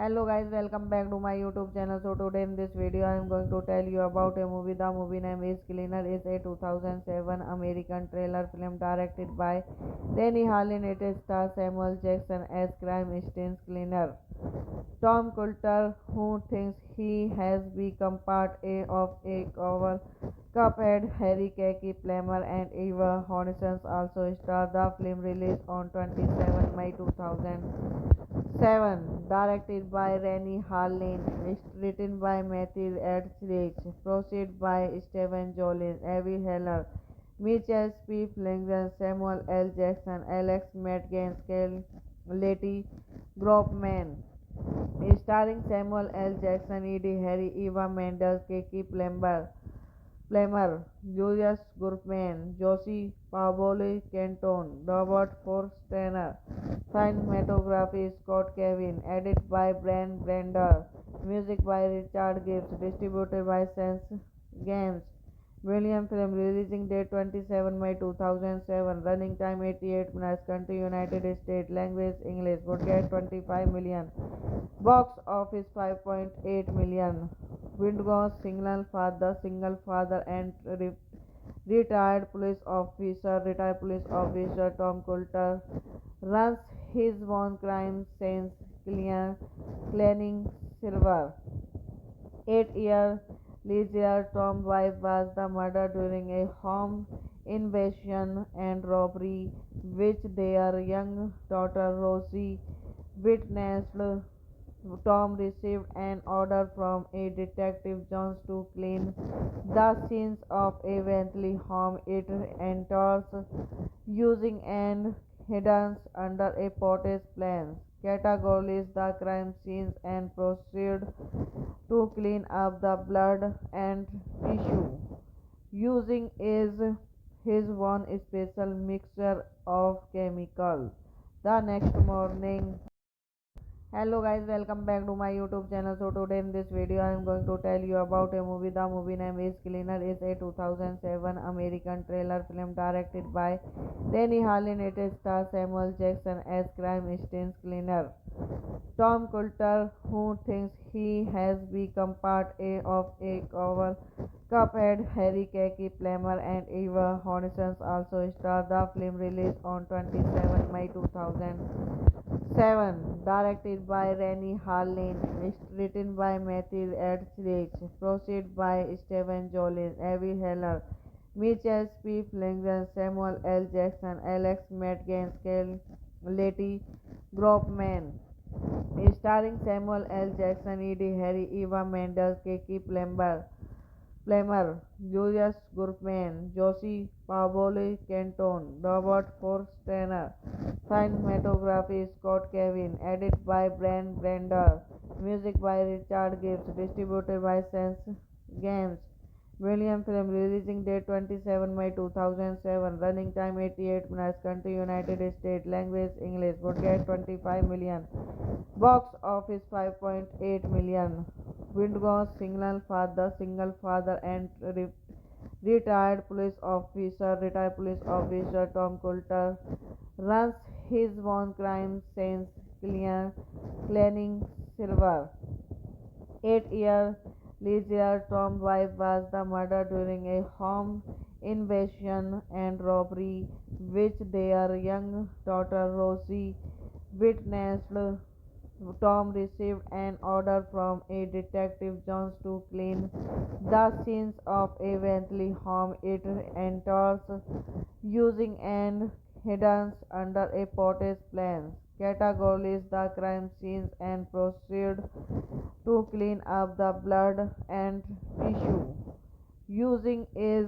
Hello guys, welcome back to my YouTube channel. So today in this video I am going to tell you about a movie. The movie name is Cleaner. Is a 2007 American thriller film directed by Rennie Harlin. It stars Samuel Jackson as crime scenes cleaner Tom Coulter, who thinks he has become of a cover Cuphead. Harry Kaki Plummer and Eva Hornissen also star. The film released on 27 May 2007, directed by Rennie Harlin, written by Matthew Etheridge, produced by Stephen Jolin, Avi Heller, Mitchell P. Flanagan, Samuel L. Jackson, Alex Madgen, Letty Groupman, starring Samuel L. Jackson, Eddie Harry, Eva Mendes, Kiki Plummer, Julius Gurman, Josie Pablo Canton, Robert Forstner. Cinematography Scott Kevin. Edit by Brian Brander. Music by Richard Gibbs. Distributed by Sense Games. William film. Releasing date 27 May 2007. Running time 88 minutes. Country United States. Language English. Budget 25 million. Box office 5.8 million. Windows single father and retired police officer Tom Coulter runs his own crime scene cleaning silver. 8 years later, Tom's wife was the murder during a home invasion and robbery, which their young daughter Rosie witnessed. Tom received an order from a detective Jones to clean the scenes of a Bentley home it enters using and hidden under a pottage plant. Categorizes the crime scenes and proceed to clean up the blood and tissue using is his one special mixture of chemicals. The next morning, hello guys, welcome back to my YouTube channel. So today in this video I am going to tell you about a movie. The movie name is Cleaner. Is a 2007 American thriller film directed by Rennie Harlin. It stars Samuel Jackson as crime scenes cleaner Tom Coulter, who thinks he has become of a cover Cuphead. Harry Kaki Plummer and Eva Hornissen also star. The film released on 27 May 2007, directed by Rennie Harlin, written by Matthew Etheridge, produced by Stephen Jolin, Avi Heller, Mitchell P. Flanagan, Samuel L. Jackson, Alex Madgen, Letty Groupman, starring Samuel L. Jackson, Eddie Harry, Eva Mendes, Kiki Plummer, Julius Gurman, Josie Pablo Canton, Robert Forstner. Cinematography Scott Kevin. Edit by Brian Brander. Music by Richard Gibbs. Distributed by Sense Games. William film releasing date 27 May 2007. Running time 88 minutes. Country United States. Language English. Budget 25 million. Box office 5.8 million. Windgauss single father and retired police officer Tom Coulter runs his own crime scenes cleaning silver. 8-year Leisure Tom's wife was the murder during a home invasion and robbery, which their young daughter Rosie witnessed. Tom received an order from a detective Jones to clean the scenes of a Bentley home it enters using and hidden under a potter's plans. Categories the crime scenes and proceed to clean up the blood and tissue using is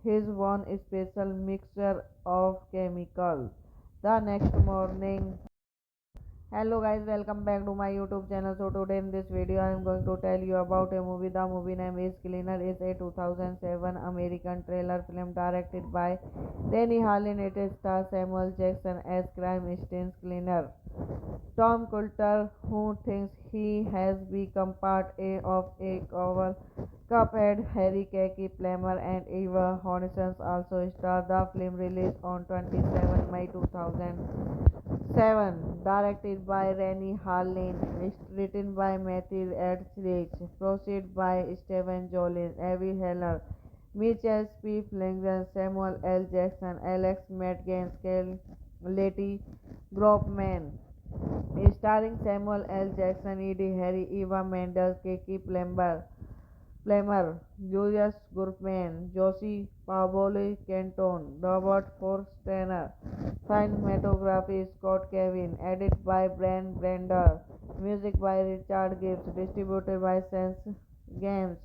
his one special mixture of chemicals. The next morning. Hello guys, welcome back to my YouTube channel. So today in this video I am going to tell you about a movie. The movie name is Cleaner. Is a 2007 American thriller film directed by Rennie Harlin. It stars Samuel Jackson as crime scenes cleaner Tom Coulter, who thinks he has become part A of a cover Cuphead. Harry Kaki Plummer and Eva Hornissen also star. The film released on 27 May 2007, directed by Rennie Harlin, written by Matthew Etheridge, proceed by Stephen Jolin, Avi Heller, Mitchell P. Flanagan, Samuel L. Jackson, Alex Madgens, Letty Groupman, starring Samuel L. Jackson, Eddie Harry, Eva Mendes, Keke Plummer, Julius Gurman, Josie Pablo Canton, Robert Forstner. Cinematography Scott Kevin. Edit by Brian Brander. Music by Richard Gibbs. Distributed by Sense Games.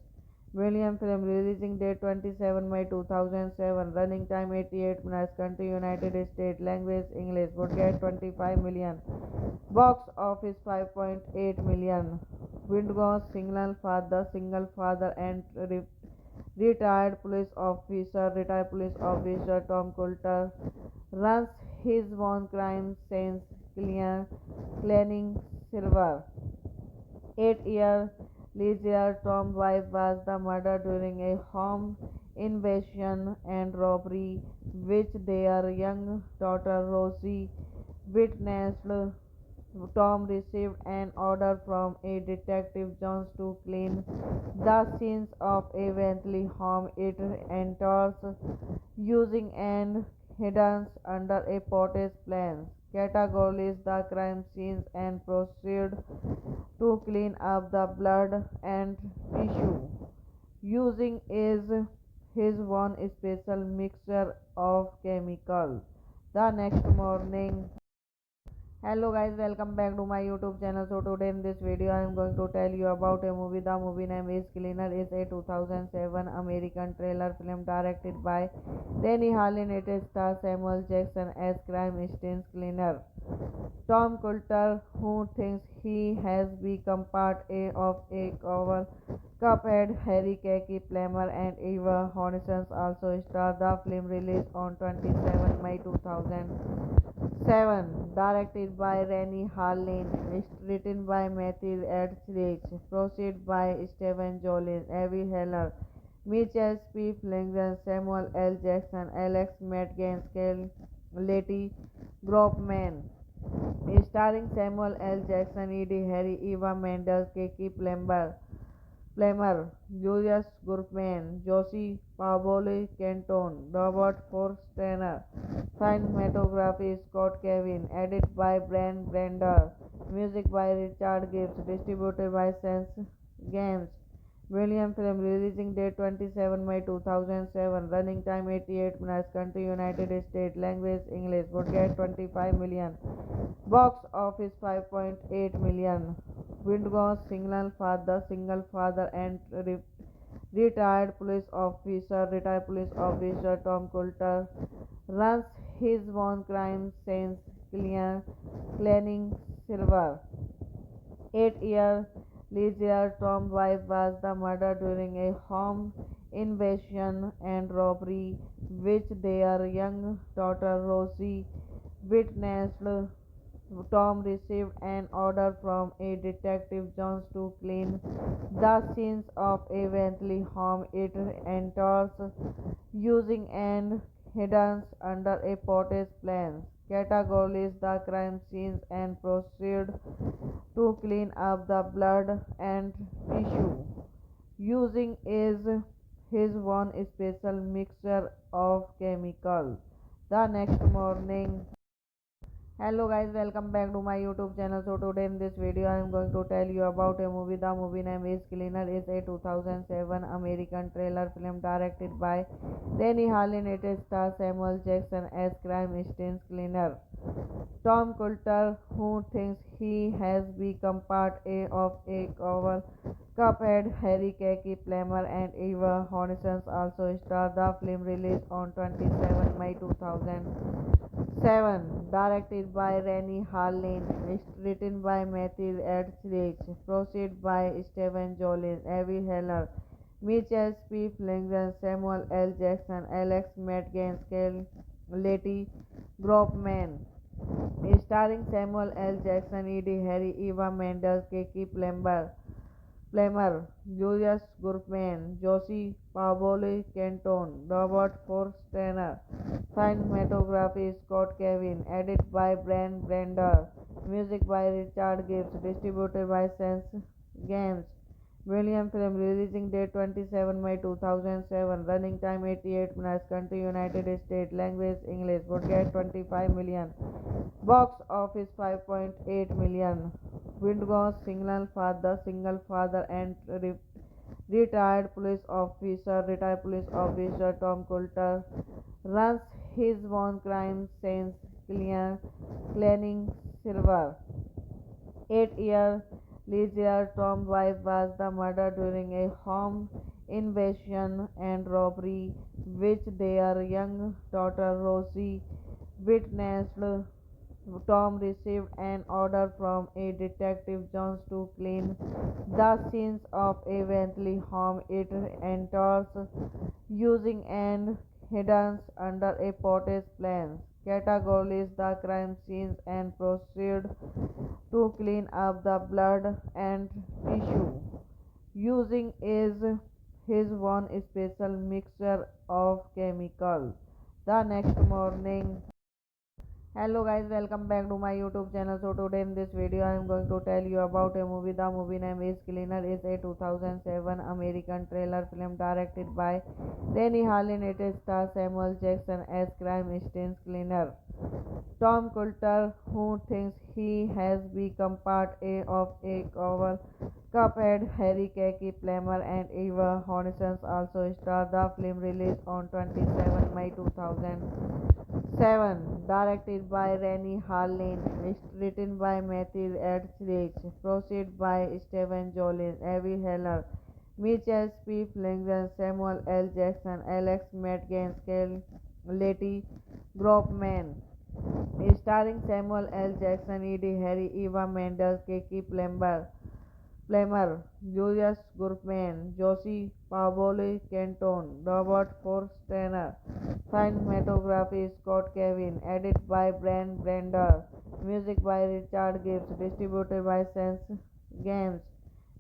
William film releasing date 27 May 2007. Running time 88 minutes. Country United States. Language English. Budget 25 million. Box office 5.8 million. Windgauss single father and retired police officer Tom Coulter runs his own crime scenes cleaning silver. 8-year Leisure Tom's wife was the murder during a home invasion and robbery, which their young daughter Rosie witnessed. Tom received an order from a detective Jones to clean the scenes of a Bentley home it enters using and hidden under a potter's plans. Categories the crime scenes and proceed to clean up the blood and tissue using is his one special mixture of chemicals. The next morning. Hello guys, welcome back to my YouTube channel. So today in this video I am going to tell you about a movie. The movie name is Cleaner. Is a 2007 American thriller film directed by Rennie Harlin. It stars Samuel Jackson as crime scenes cleaner Tom Coulter, who thinks he has become part A of a cover Cuphead. Harry Kaki Plummer and Eva Hornissen also star. The film released on 27 May 2007, directed by Rennie Harlin, written by Matthew Etheridge, proceed by Stephen Jolin, Avi Heller, Mitchell P. Flanagan, Samuel L. Jackson, Alex Madgens, Letty Groupman, starring Samuel L. Jackson, Eddie Harry, Eva Mendes, Keke Plummer, Julius Gurman, Josie Pablo Canton, Robert Forstner. Cinematography Scott Kevin. Edit by Brian Brander. Music by Richard Gibbs. Distributed by Sense Games. William film releasing date 27 May 2007. Running time 88 minutes. Country United States. Language English. Budget 25 million. Box office 5.8 million. Windgauss single father and retired police officer Tom Coulter runs his own crime scenes cleaning silver. 8-year Leisure Tom's wife was the murder during a home invasion and robbery, which their young daughter Rosie witnessed. Tom received an order from a detective Jones to clean the scenes of eventually home. It enters using an hidden under a potter's plans, categorizes the crime scenes and proceed to clean up the blood and tissue using is his one special mixture of chemicals. The next morning, hello guys, welcome back to my YouTube channel. So today in this video I am going to tell you about a movie. The movie name is Cleaner. Is a 2007 American thriller film directed by Rennie Harlin. It stars Samuel Jackson as crime scenes cleaner Tom Coulter, who thinks he has become part of a coward. Cuphead, Harry Kaki Plummer and Eva Hornissen also star. The film released on 27 May 2007, directed by Rennie Harlin, written by Matthew Etheridge, proceed by Stephen Jolin, Avi Heller, Mitchell P. Flanagan, Samuel L. Jackson, Alex Madgens, Letty Groupman, starring Samuel L. Jackson, Eddie Harry, Eva Mendes, Keke Plummer, Julius Gurman, Josie Pavoli Canton, Robert Forstner, cinematography Scott Kevin, edit by Brian Brander, music by Richard Gibbs, distributed by Sense Games. William film releasing date 27 May 2007, running time 88 minutes, country United States, language English, budget 25 million, box office 5.8 million. Windgau's single father and retired police officer Tom Coulter runs his own crime scene cleaning silver. 8 years later, Tom's wife was the murder during a home invasion and robbery, which their young daughter Rosie witnessed. Tom received an order from a detective Jones to clean the scenes of eventually home. It enters using an hidden under a potter's plans, categorizes the crime scenes and proceed to clean up the blood and tissue using is his one special mixture of chemicals. The next morning, hello guys, welcome back to my YouTube channel. So today in this video I am going to tell you about a movie. The movie name is Cleaner. Is a 2007 American thriller film directed by Rennie Harlin. It stars Samuel Jackson as crime scenes cleaner Tom Coulter, who thinks he has become part of a coward. Cuphead, Harry Kaki Plummer and Eva Hornissen also star. The film released on 27 May 2007, directed by Rennie Harlin, written by Matthew Etheridge, proceed by Stephen Jolin, Avi Heller, Mitchell P. Flanagan, Samuel L. Jackson, Alex Madgens, Letty Groupman, starring Samuel L. Jackson, Eddie Harry, Eva Mendes, Keke Plummer, Julius Gurman, Josie Pavoli Canton, Robert Forstner, cinematography Scott Kevin, edit by Brian Brander, music by Richard Gibbs, distributed by Sense Games.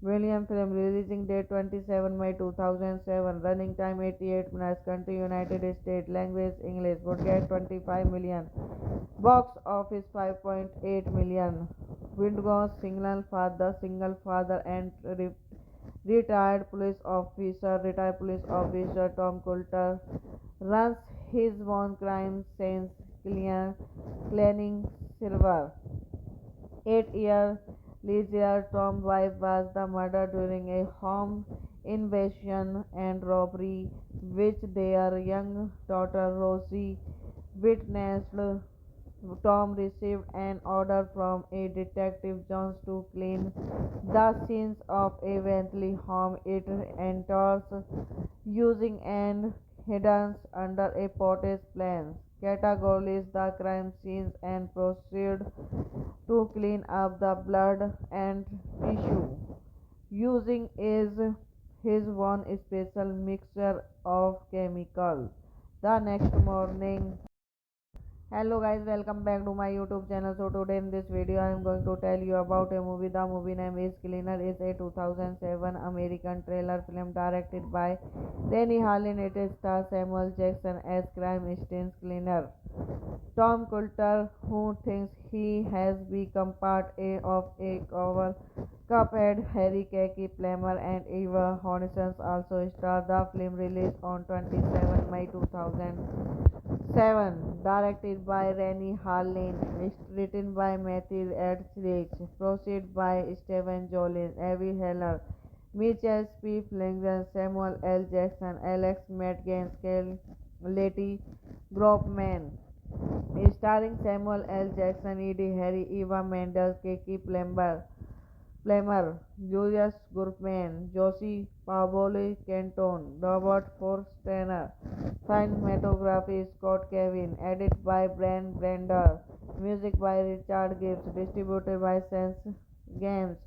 William film releasing date 27 May 2007, running time 88 minutes, country United States, language English, budget 25 million, box office 5.8 million. Windgau's single father and retired police officer Tom Coulter runs his own crime scene cleaning silver. 8 years later, Tom's wife was the murder during a home invasion and robbery, which their young daughter Rosie witnessed. Tom received an order from a detective Jones to clean the scenes of eventually home. It enters using an hidden under a potter's plans, categorizes the crime scenes and proceed to clean up the blood and tissue using is his one special mixture of chemical. The next morning. Hello guys, welcome back to my YouTube channel. So today in this video I am going to tell you about a movie. The movie name is Cleaner. Is a 2007 American thriller film directed by Rennie Harlin. It stars Samuel Jackson as crime scene cleaner Tom Coulter, who thinks he has become part of a cover Cuphead. Harry Kaki Plummer and Eva Hornissen also star. The film released on 27 May 2007, directed by Rennie Harlin, written by Matthew Etheridge, produced by Steven Jolin, Avi Heller, Mitchell P. Flanagan, Samuel L. Jackson, Alex Metcalf, Letty Groupman, starring Samuel L. Jackson, Eddie Harry, Eva Mendes, Keke Plummer, Julius Groupman, Josie Pavoli Canton, Robert Forstner, cinematography Scott Kevin, edit by Brian Brander, music by Richard Gibbs, distributed by Sense Games.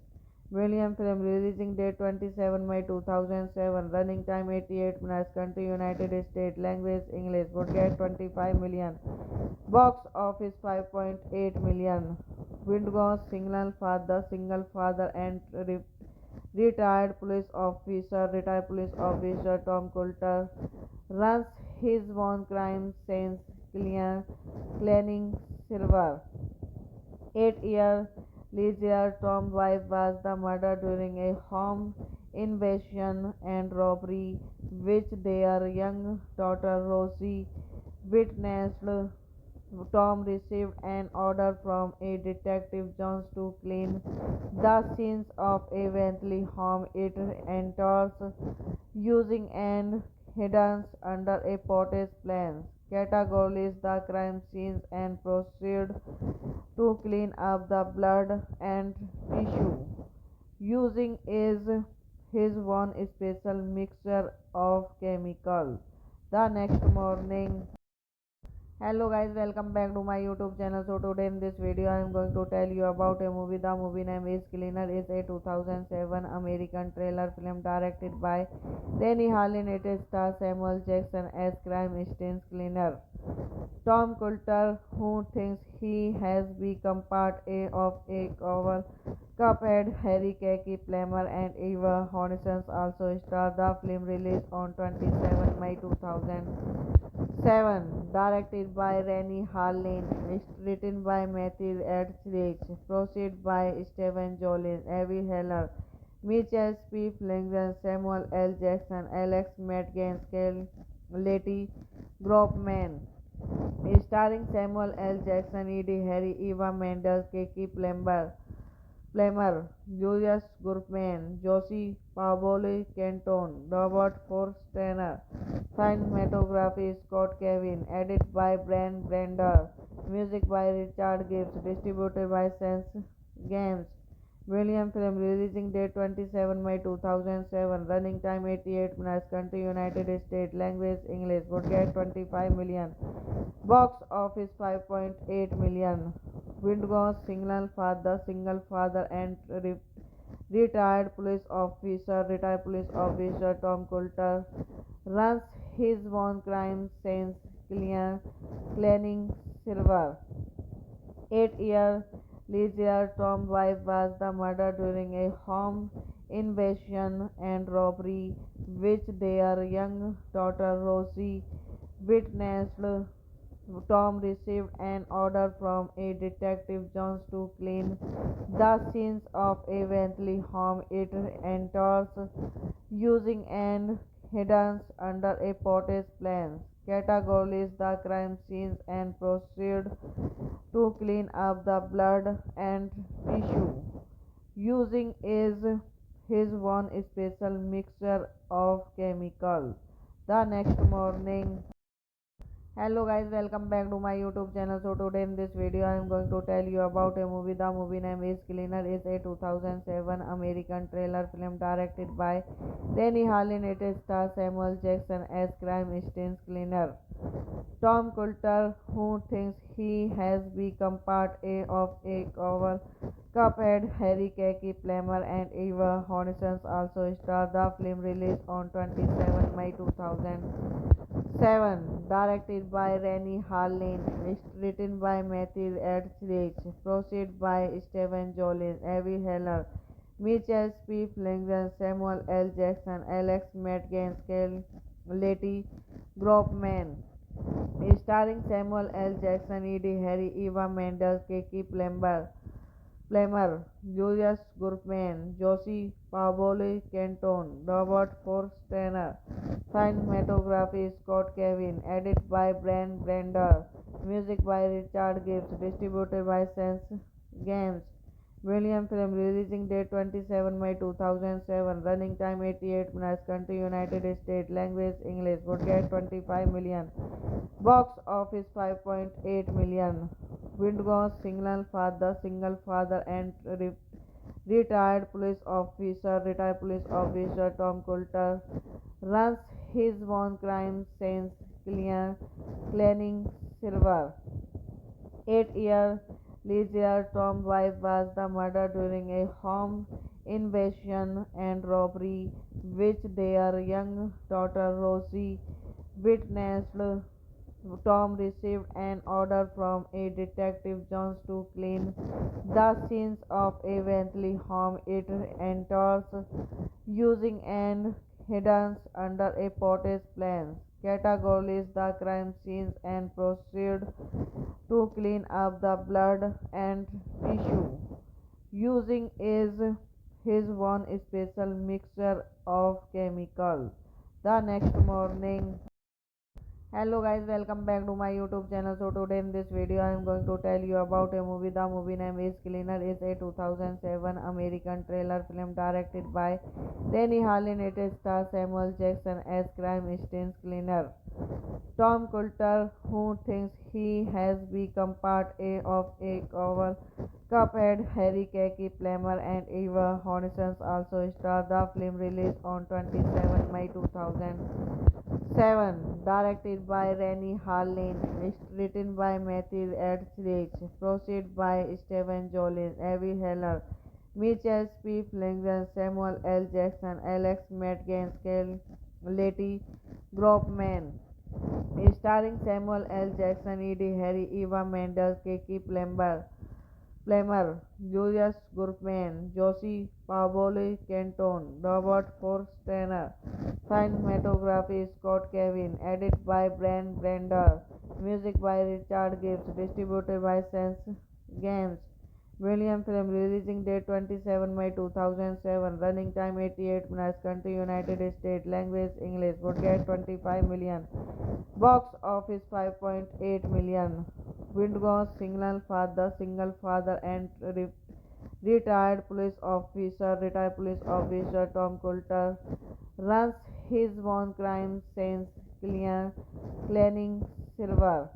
William film releasing date 27 May 2007, running time 88 minutes, country United States, language English, budget 25 million, box office 5.8 million. Windgau's single father and retired police officer Tom Coulter runs his own crime scene cleaning silver. 8 year later, Tom's wife was the murder during a home invasion and robbery, which their young daughter Rosie witnessed. Tom received an order from a detective Jones to clean the scenes of a Bentley home it enters using and hidden under a potter's plans. Categories the crime scenes and proceed to clean up the blood and tissue using is his one special mixture of chemical. The next morning. Hello guys, welcome back to my YouTube channel. So today in this video I am going to tell you about a movie. The movie name is Cleaner. Is a 2007 American thriller film directed by Rennie Harlin. It stars Samuel Jackson as crime scene cleaner Tom Coulter, who thinks he has become part of a cover Cuphead. Harry Kaki Plummer and Eva Hornissen also star. The film released on 27 May 2007, directed by Rennie Harlin, written by Matthew Etheridge, produced by Steven Jolin, Avi Heller, Mitchell P. Flanagan, Samuel L. Jackson, Alex Metcalf, Letty Groupman, starring Samuel L. Jackson, Eddie Harry, Eva Mendes, Keke Plummer, Julius Groupman, Josie Pavoli Canton, Robert Forstner, cinematography Scott Kevin, edit by Brian Brander, music by Richard Gibbs, distributed by Sense Games. William film releasing date 27 May 2007, running time 88 minutes, country United States, language English, budget 25 million, box office 5.8 million. Windgau's single father and retired police officer Tom Coulter runs his own crime scene cleaning silver. 8 year later, Tom's wife was the murder during a home invasion and robbery, which their young daughter Rosie witnessed. Tom received an order from a detective Jones to clean the scenes of a Bentley home it enters using and hidden under a potter's plans. Categories the crime scenes and proceed to clean up the blood and tissue using is his one special mixture of chemical. The next morning. Hello guys, welcome back to my YouTube channel. So today in this video I am going to tell you about a movie. The movie name is Cleaner. It's a 2007 American thriller film directed by Rennie Harlin. It stars Samuel Jackson as crime stings cleaner Tom Coulter, who thinks he has become of a cover cuphead. Harry Kaki Plummer and Eva Hornissen also star. The film released on 27 May 2007, directed by Rennie Harlin, written by Matthew Etheridge, produced by Stephen Jolin, Avi Heller, Mitchell P. Flanagan, Samuel L. Jackson, Alex Madgens, Letty Groupman, starring Samuel L. Jackson, Eddie Harry, Eva Mendes, Keke Plummer, Julius Gurman, Josie Pablo Canton, Robert Forstner, cinematography Scott Kevin, edit by Brian Brander, music by Richard Gibbs, distributed by Sense Games. William film releasing date 27 May 2007, running time 88 minutes, country United States, language English, budget 25 million, box office 5.8 million. Windgau's single father and retired police officer Tom Coulter runs his own crime scene cleaning silver. 8 years later, Tom's wife was the murdered during a home invasion and robbery, which their young daughter Rosie witnessed. Tom received an order from a detective Jones to clean the scenes of a Bentley home it enters using an hidden under a potter's plans. Categorizes the crime scenes and proceed to clean up the blood and tissue using is his one special mixture of chemicals. The next morning. Hello guys, welcome back to my YouTube channel. So today in this video I am going to tell you about a movie. The movie name is Cleaner. It's a 2007 American thriller film directed by Rennie Harlin. It stars Samuel Jackson as crime stings cleaner Tom Coulter, who thinks he has become of a cover cuphead. Harry Kaki Plummer and Eva Hornissen also star. The film released on 27 May 2007, directed by Rennie Harlin, written by Matthew Etheridge, produced by Stephen Jolin, Avi Heller, Mitchell P. Flanagan, Samuel L. Jackson, Alex Madgens, Letty Groupman, starring Samuel L. Jackson, Eddie Harry, Eva Mendes, Keke Plummer, Julius Gurman, Josie Pablo Canton, Robert Forstner, cinematography Scott Kevin, edit by Brian Brander, music by Richard Gibbs, distributed by Sense Games. William film releasing date 27 May 2007, running time 88 minutes, country United States, language English, budget 25 million, box office 5.8 million. Windgau's single father and retired police officer Tom Coulter runs his own crime scene cleaning silver.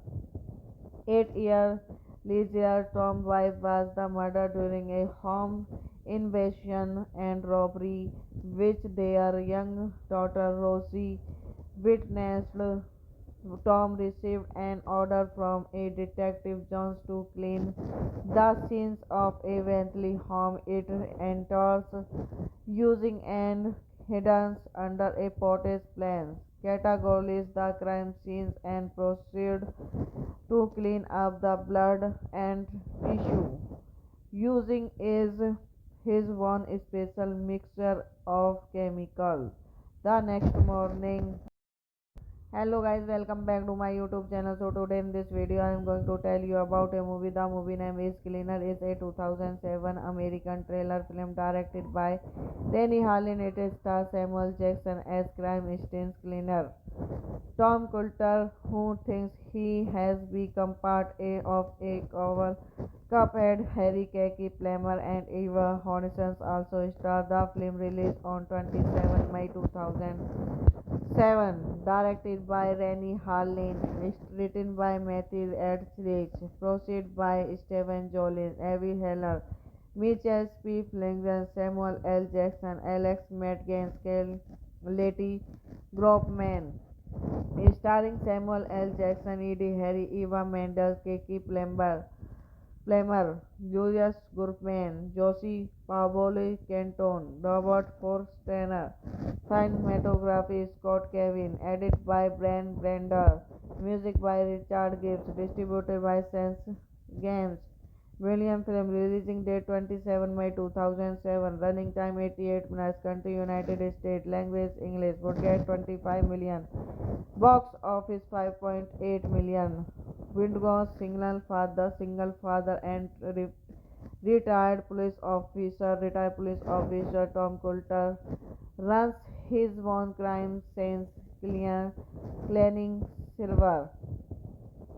8 years later, Tom's wife was the murdered during a home invasion and robbery, which their young daughter Rosie witnessed. Tom received an order from a detective Jones to clean the scenes of a Bentley home it enters using an hidden under a potter's plans. Categorizes the crime scenes and proceed to clean up the blood and tissue using is his one special mixture of chemicals. The next morning. Hello guys, welcome back to my YouTube channel. So today in this video I am going to tell you about a movie. The movie name is Cleaner. It's a 2007 American thriller film directed by Rennie Harlin. It stars Samuel Jackson as crime stings cleaner Tom Coulter, who thinks he has become of a cover cuphead. Harry Kaki Plummer and Eva Hornissen also star. The film released on 27 May 2007, 7. Directed by Rennie Harlin, written by Matthew Etheridge, produced by Stephen Jolin, Avi Heller, Mitchell P. Flanagan, Samuel L. Jackson, Alex Metcalf, Letty Gropman, starring Samuel L. Jackson, Eddie Harry, Eva Mendes, Kiki Plummer, Julius Gurman, Josie Pavoli Canton, Robert Forstner. Cinematography Scott Kevin. Edit by Brian Brander. Music by Richard Gibbs. Distributed by Sense Games. William film releasing date 27 May 2007. Running time 88 minutes. Country United States. Language English. Budget 25 million. Box office 5.8 million. Windgau's single father and retired police officer Tom Coulter runs his own crime scene cleaning silver.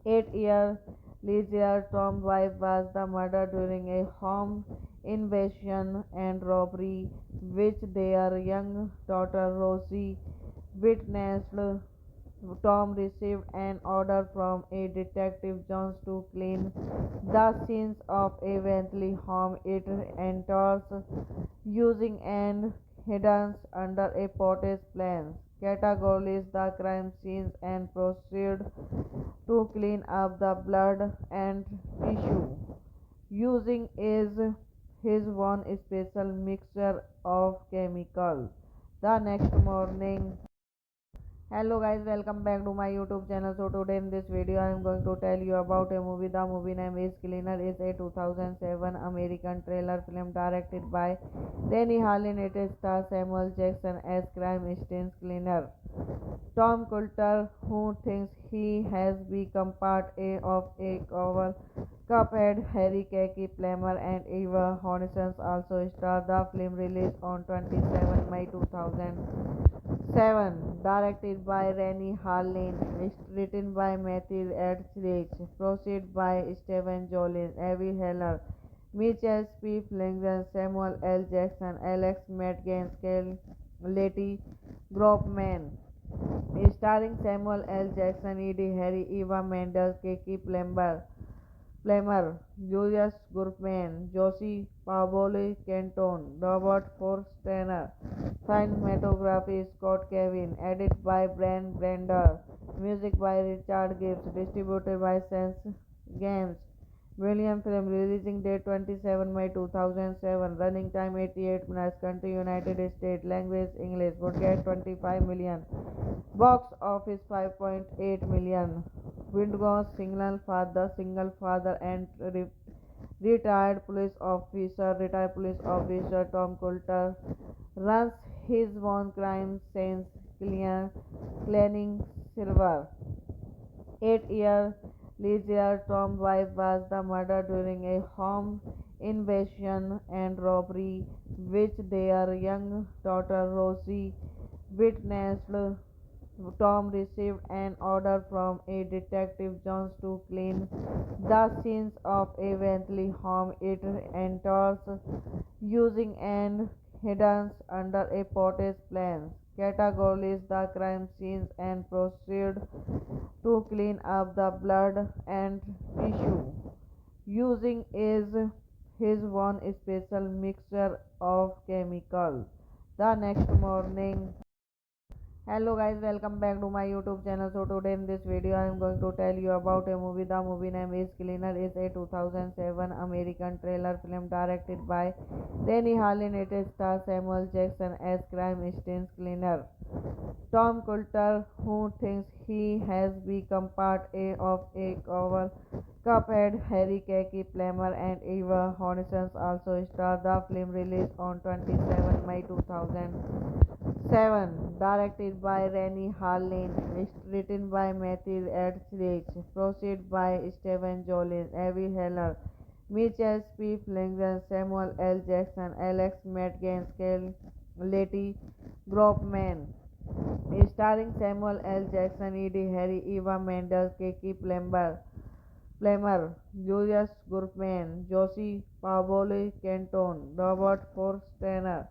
8-year Leisure Tom's wife was the murder during a home invasion and robbery which their young daughter Rosie witnessed. Tom received an order from a detective Jones to clean the scenes of a Bentley home it enters using and hidden under a potter's plan. Categorizes the crime scenes and proceed to clean up the blood and tissue using is his one special mixture of chemicals. The next morning. Hello guys, welcome back to my YouTube channel. So today in this video I am going to tell you about a movie. The movie name is Cleaner. Is a 2007 American thriller film directed by Rennie Harlin. It stars Samuel Jackson as crime scene cleaner Tom Coulter, who thinks he has become part of a cover Cuphead. Harry Kaki Plummer and Eva Hornison also star. The film released on 27 May 2007. Directed by Rennie Harlin, written by Matthew Etheridge, produced by Stephen Jolin, Avi Heller, Mitchell P. Flanagan, Samuel L. Jackson, Alex Metcalf, Letty Gropman, starring Samuel L. Jackson, Eddie Harry, Eva Mendes, Kiki Plummer, Julius Gurman, Josie Pavoli Canton, Robert Forstner. Cinematography Scott Kevin. Edit by Brian Brander. Music by Richard Gibbs. Distributed by Sense Games. William film releasing date 27 May 2007. Running time 88 minutes. Country United States. Language English. Budget 25 million. Box office 5.8 million. Windgau's single father and retired police officer Tom Coulter runs his own crime scene cleaning silver. 8-year Leisure Tom's wife was the murder during a home invasion and robbery which their young daughter Rosie witnessed. Tom received an order from a detective Jones to clean the scenes of a Bentley home it enters using and hidden under a potter's plan. Categorizes the crime scenes and proceed to clean up the blood and tissue using is his one special mixture of chemicals. The next morning. Hello guys, welcome back to my YouTube channel. So today in this video I am going to tell you about a movie. The movie name is Cleaner. Is a 2007 American thriller film directed by Rennie Harlin. It stars Samuel Jackson as crime scene cleaner Tom Coulter, who thinks he has become part of a cover Cuphead. Harry Kaki Plummer and Eva Hornison also star. The film released on 27 May 2007. Directed by Rennie Harlin, written by Matthew Etheridge, produced by Stephen Jolin, Avi Heller, Mitchell P. Flanagan, Samuel L. Jackson, Alex Metcalf, Letty Gropman, starring Samuel L. Jackson, Eddie Harry, Eva Mendes, Kiki Plummer, Julius Gurman, Josie Pablo Canton, Robert Forstner,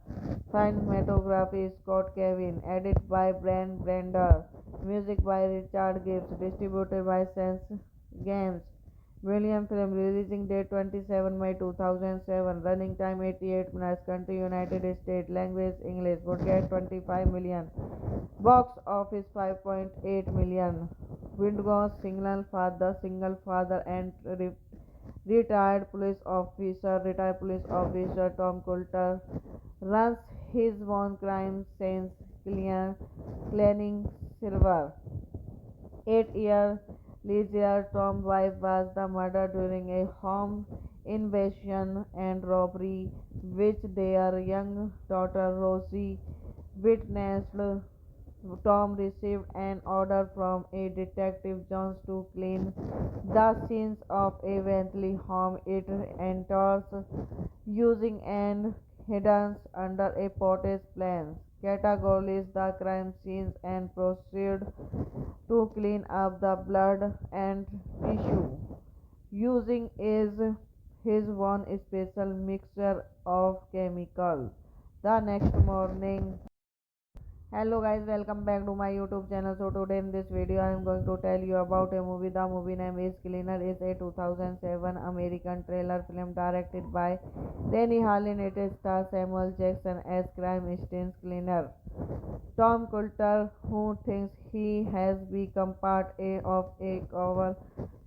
cinematography Scott Kevin, edit by Brian Brander, music by Richard Gibbs, distributed by Sense Games. William film releasing date 27 May 2007, running time 88 minutes, country United States, language English, budget 25 million, box office 5.8 million. Windgau's single father and retired police officer Tom Coulter runs his own crime scene cleaning silver. 8-year Leisure Tom's wife was the murder during a home invasion and robbery, which their young daughter Rosie witnessed. Tom received an order from a detective Jones to clean the scenes of a Bentley home it enters using and hidden under a pottage plant. Categorizes the crime scenes and proceed to clean up the blood and tissue using is his one special mixture of chemicals. The next morning, hello guys, welcome back to my YouTube channel. So today in this video I am going to tell you about a movie. The movie name is Cleaner. Is a 2007 American thriller film directed by Rennie Harlin. It stars Samuel Jackson as crime scene cleaner Tom Coulter, who thinks he has become of a cover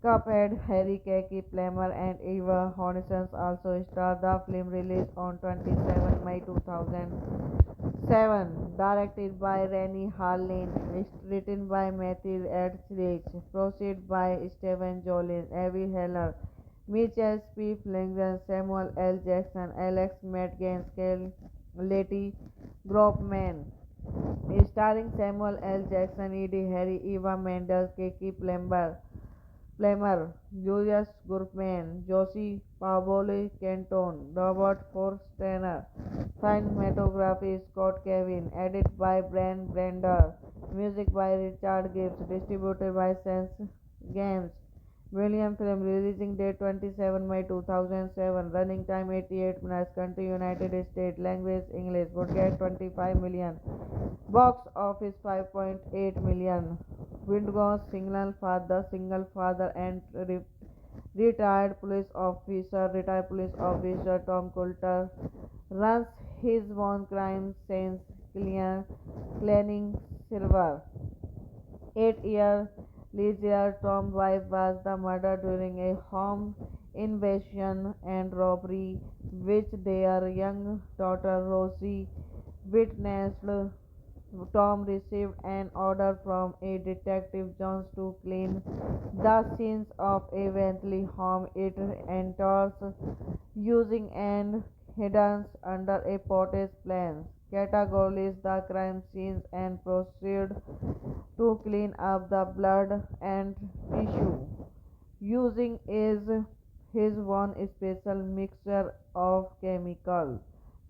Cuphead. Harry Kaki Plummer and Eva Hornissen also star. The film released on 27 May 2007, directed by Rennie Harlin, written by Matthew Etheridge, proceed by Stephen Jolin, Avi Heller, Mitchell P. Flanagan, Samuel L. Jackson, Alex Matt Letty Gropman, starring Samuel L. Jackson, Eddie Harry, Eva Mendes, Kiki Plummer, Julius Gurman, Josie Pablo Canton, Robert Forstner, cinematography Scott Kevin, edit by Brian Brander, music by Richard Gibbs, distributed by Sense Games. William film releasing date 27 May 2007, running time 88 minutes, country United States, language English, budget 25 million, box office 5.8 million. Windgau's single father and retired police officer Tom Coulter runs his own crime scene cleaning silver. 8-year Leisure Tom's wife was the murder during a home invasion and robbery, which their young daughter Rosie witnessed. Tom received an order from a detective Jones to clean the scenes of a Bentley home it enters using and hidden under a pottage plant. Categorizes the crime scenes and proceed to clean up the blood and tissue using is his one special mixture of chemicals.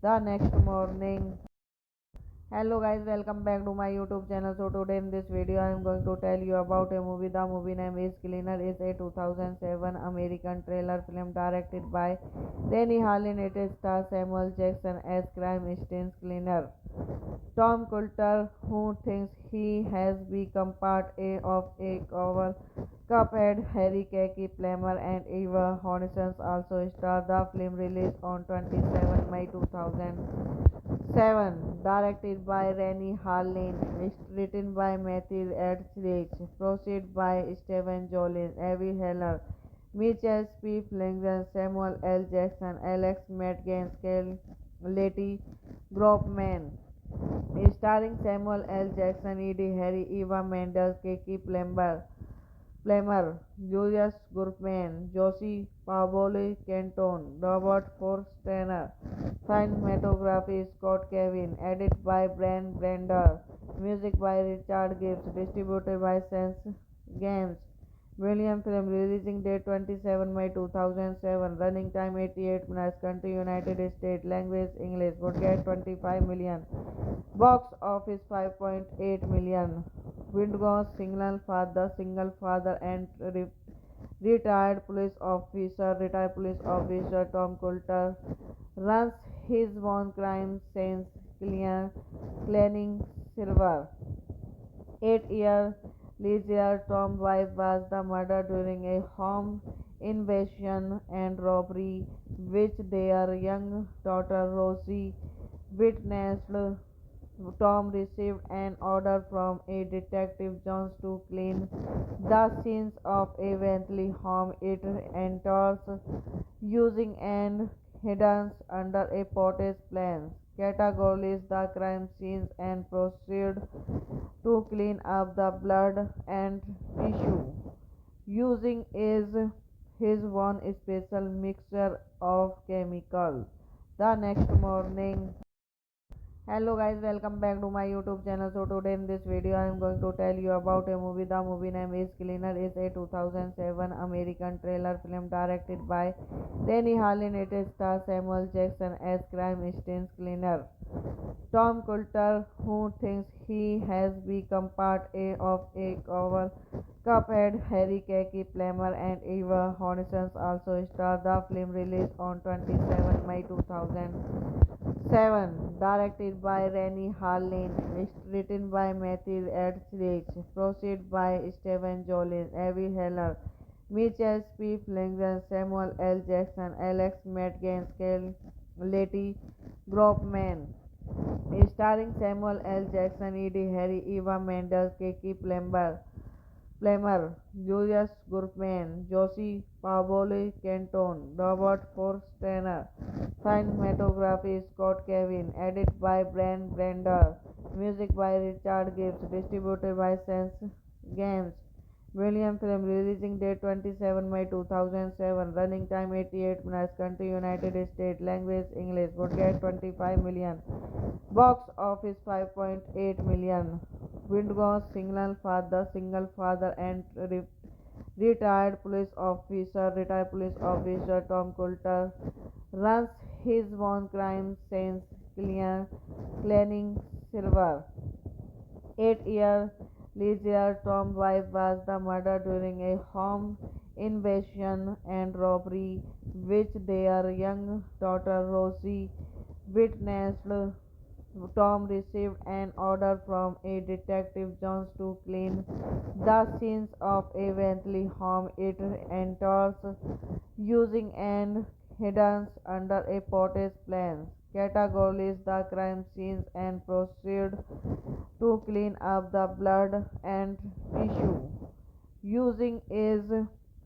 The next morning, hello guys, welcome back to my YouTube channel. So today in this video I am going to tell you about a movie. The movie name is Cleaner. Is a 2007 American thriller film directed by Rennie Harlin. It stars Samuel Jackson as crime scene cleaner Tom Coulter, who thinks he has become of a cover Cuphead. Harry Kaki Plummer and Eva Hornissen also star. The film released on 27 May 2007, directed by Rennie Harlin, written by Matthew Etheridge, proceed by Stephen Jolin, Avi Heller, Mitchell P. Flanagan, Samuel L. Jackson, Alex Matt Letty Gropman, starring Samuel L. Jackson, Eddie Harry, Eva Mendes, Kiki Plummer, Julius Gurman, Josie Pablo Canton, Robert Forstner, cinematography Scott Kevin, edit by Brian Brander, music by Richard Gibbs, distributed by Sense Games. William film releasing date 27 May 2007, running time 88 minutes, country United States, language English, budget 25 million, box office 5.8 million. Windgau's single father and Retired police officer Tom Coulter runs his own crime scenes cleaning silver. 8 years later, Tom's wife was the murder during a home invasion and robbery, which their young daughter Rosie witnessed. Tom received an order from a detective Jones to clean the scenes of a Bentley home it enters using and hidden under a potter's plan. Categorizes the crime scenes and proceed to clean up the blood and tissue using is his one special mixture of chemicals. The next morning, hello guys, welcome back to my YouTube channel. So today in this video I am going to tell you about a movie. The movie name is Cleaner. Is a 2007 American thriller film directed by Rennie Harlin. It stars Samuel Jackson as crime scenes cleaner Tom Coulter, who thinks he has become part of a cover Cuphead. Harry Kaki Plummer and Eva Hornissen also star. The film released on 27 May 2007, directed by Rennie Harlin, written by Matthew Etheridge, produced by Steven Jolin, Avi Heller, Mitchell P. Flanagan, Samuel L. Jackson, Alex Matt Gaines, Letty Groupman, starring Samuel L. Jackson, Eddie Harry, Eva Mendes, Keke Plummer, Julius Gurman, Josie Pablo Canton, Robert Forstner. Cinematography Scott Kevin. Edit by Brian Brander. Music by Richard Gibbs. Distributed by Sense Games. William Film. Releasing date 27 May 2007. Running time 88 minutes. Country United States. Language English. Budget 25 million. Box office 5.8 million. Wingo single father and retired police officer Tom Coulter runs his own crime scenes cleaning silver. 8 years later, Tom's wife was the murder during a home invasion and robbery, which their young daughter Rosie witnessed. Tom received an order from a detective Jones to clean the scenes of a Bentley home it enters using and hidden under a potter's plan. Categorizes the crime scenes and proceed to clean up the blood and tissue using is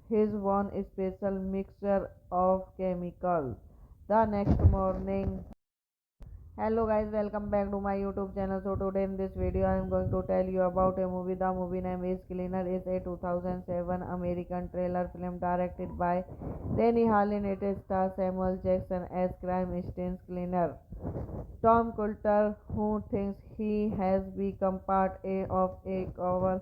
his one special mixture of chemicals. The next morning, hello guys, welcome back to my YouTube channel. So today in this video I am going to tell you about a movie. The movie name is Cleaner. Is a 2007 American thriller film directed by Rennie Harlin. It stars Samuel Jackson as crime scenes cleaner Tom Coulter, who thinks he has become part of a cover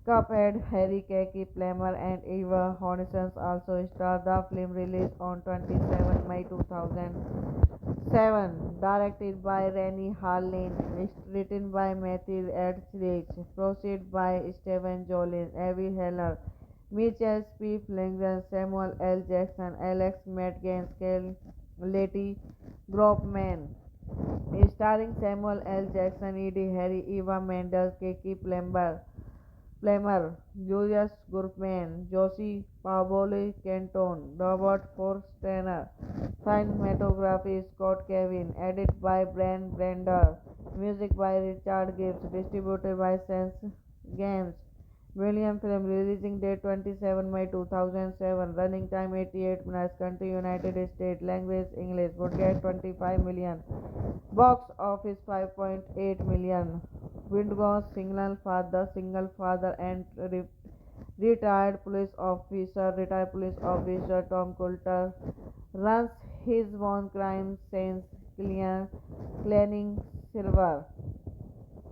Cuphead. Harry Kaki Plummer and Eva Hornissen also star. The film released on 27 May 2007, directed by Rennie Harlin, written by Matthew Etheridge, produced by Steven Jolin, Avi Heller, Mitchell P. Flanagan, Samuel L. Jackson, Alex Matt Gaines, Letty Groupman, starring Samuel L. Jackson, Eddie Harry, Eva Mendes, Keke Plummer, Julius Gurman, Josie Pablo Canton, Robert Forstner. Cinematography Scott Kevin. Edit by Brian Brander. Music by Richard Gibbs. Distributed by Sense Games. William Film. Releasing date 27 May 2007. Running time 88 minutes. Country United States. Language English. Budget 25 million. Box office 5.8 million. Wingo single father and retired police officer Tom Coulter runs his own crime scenes cleaning silver.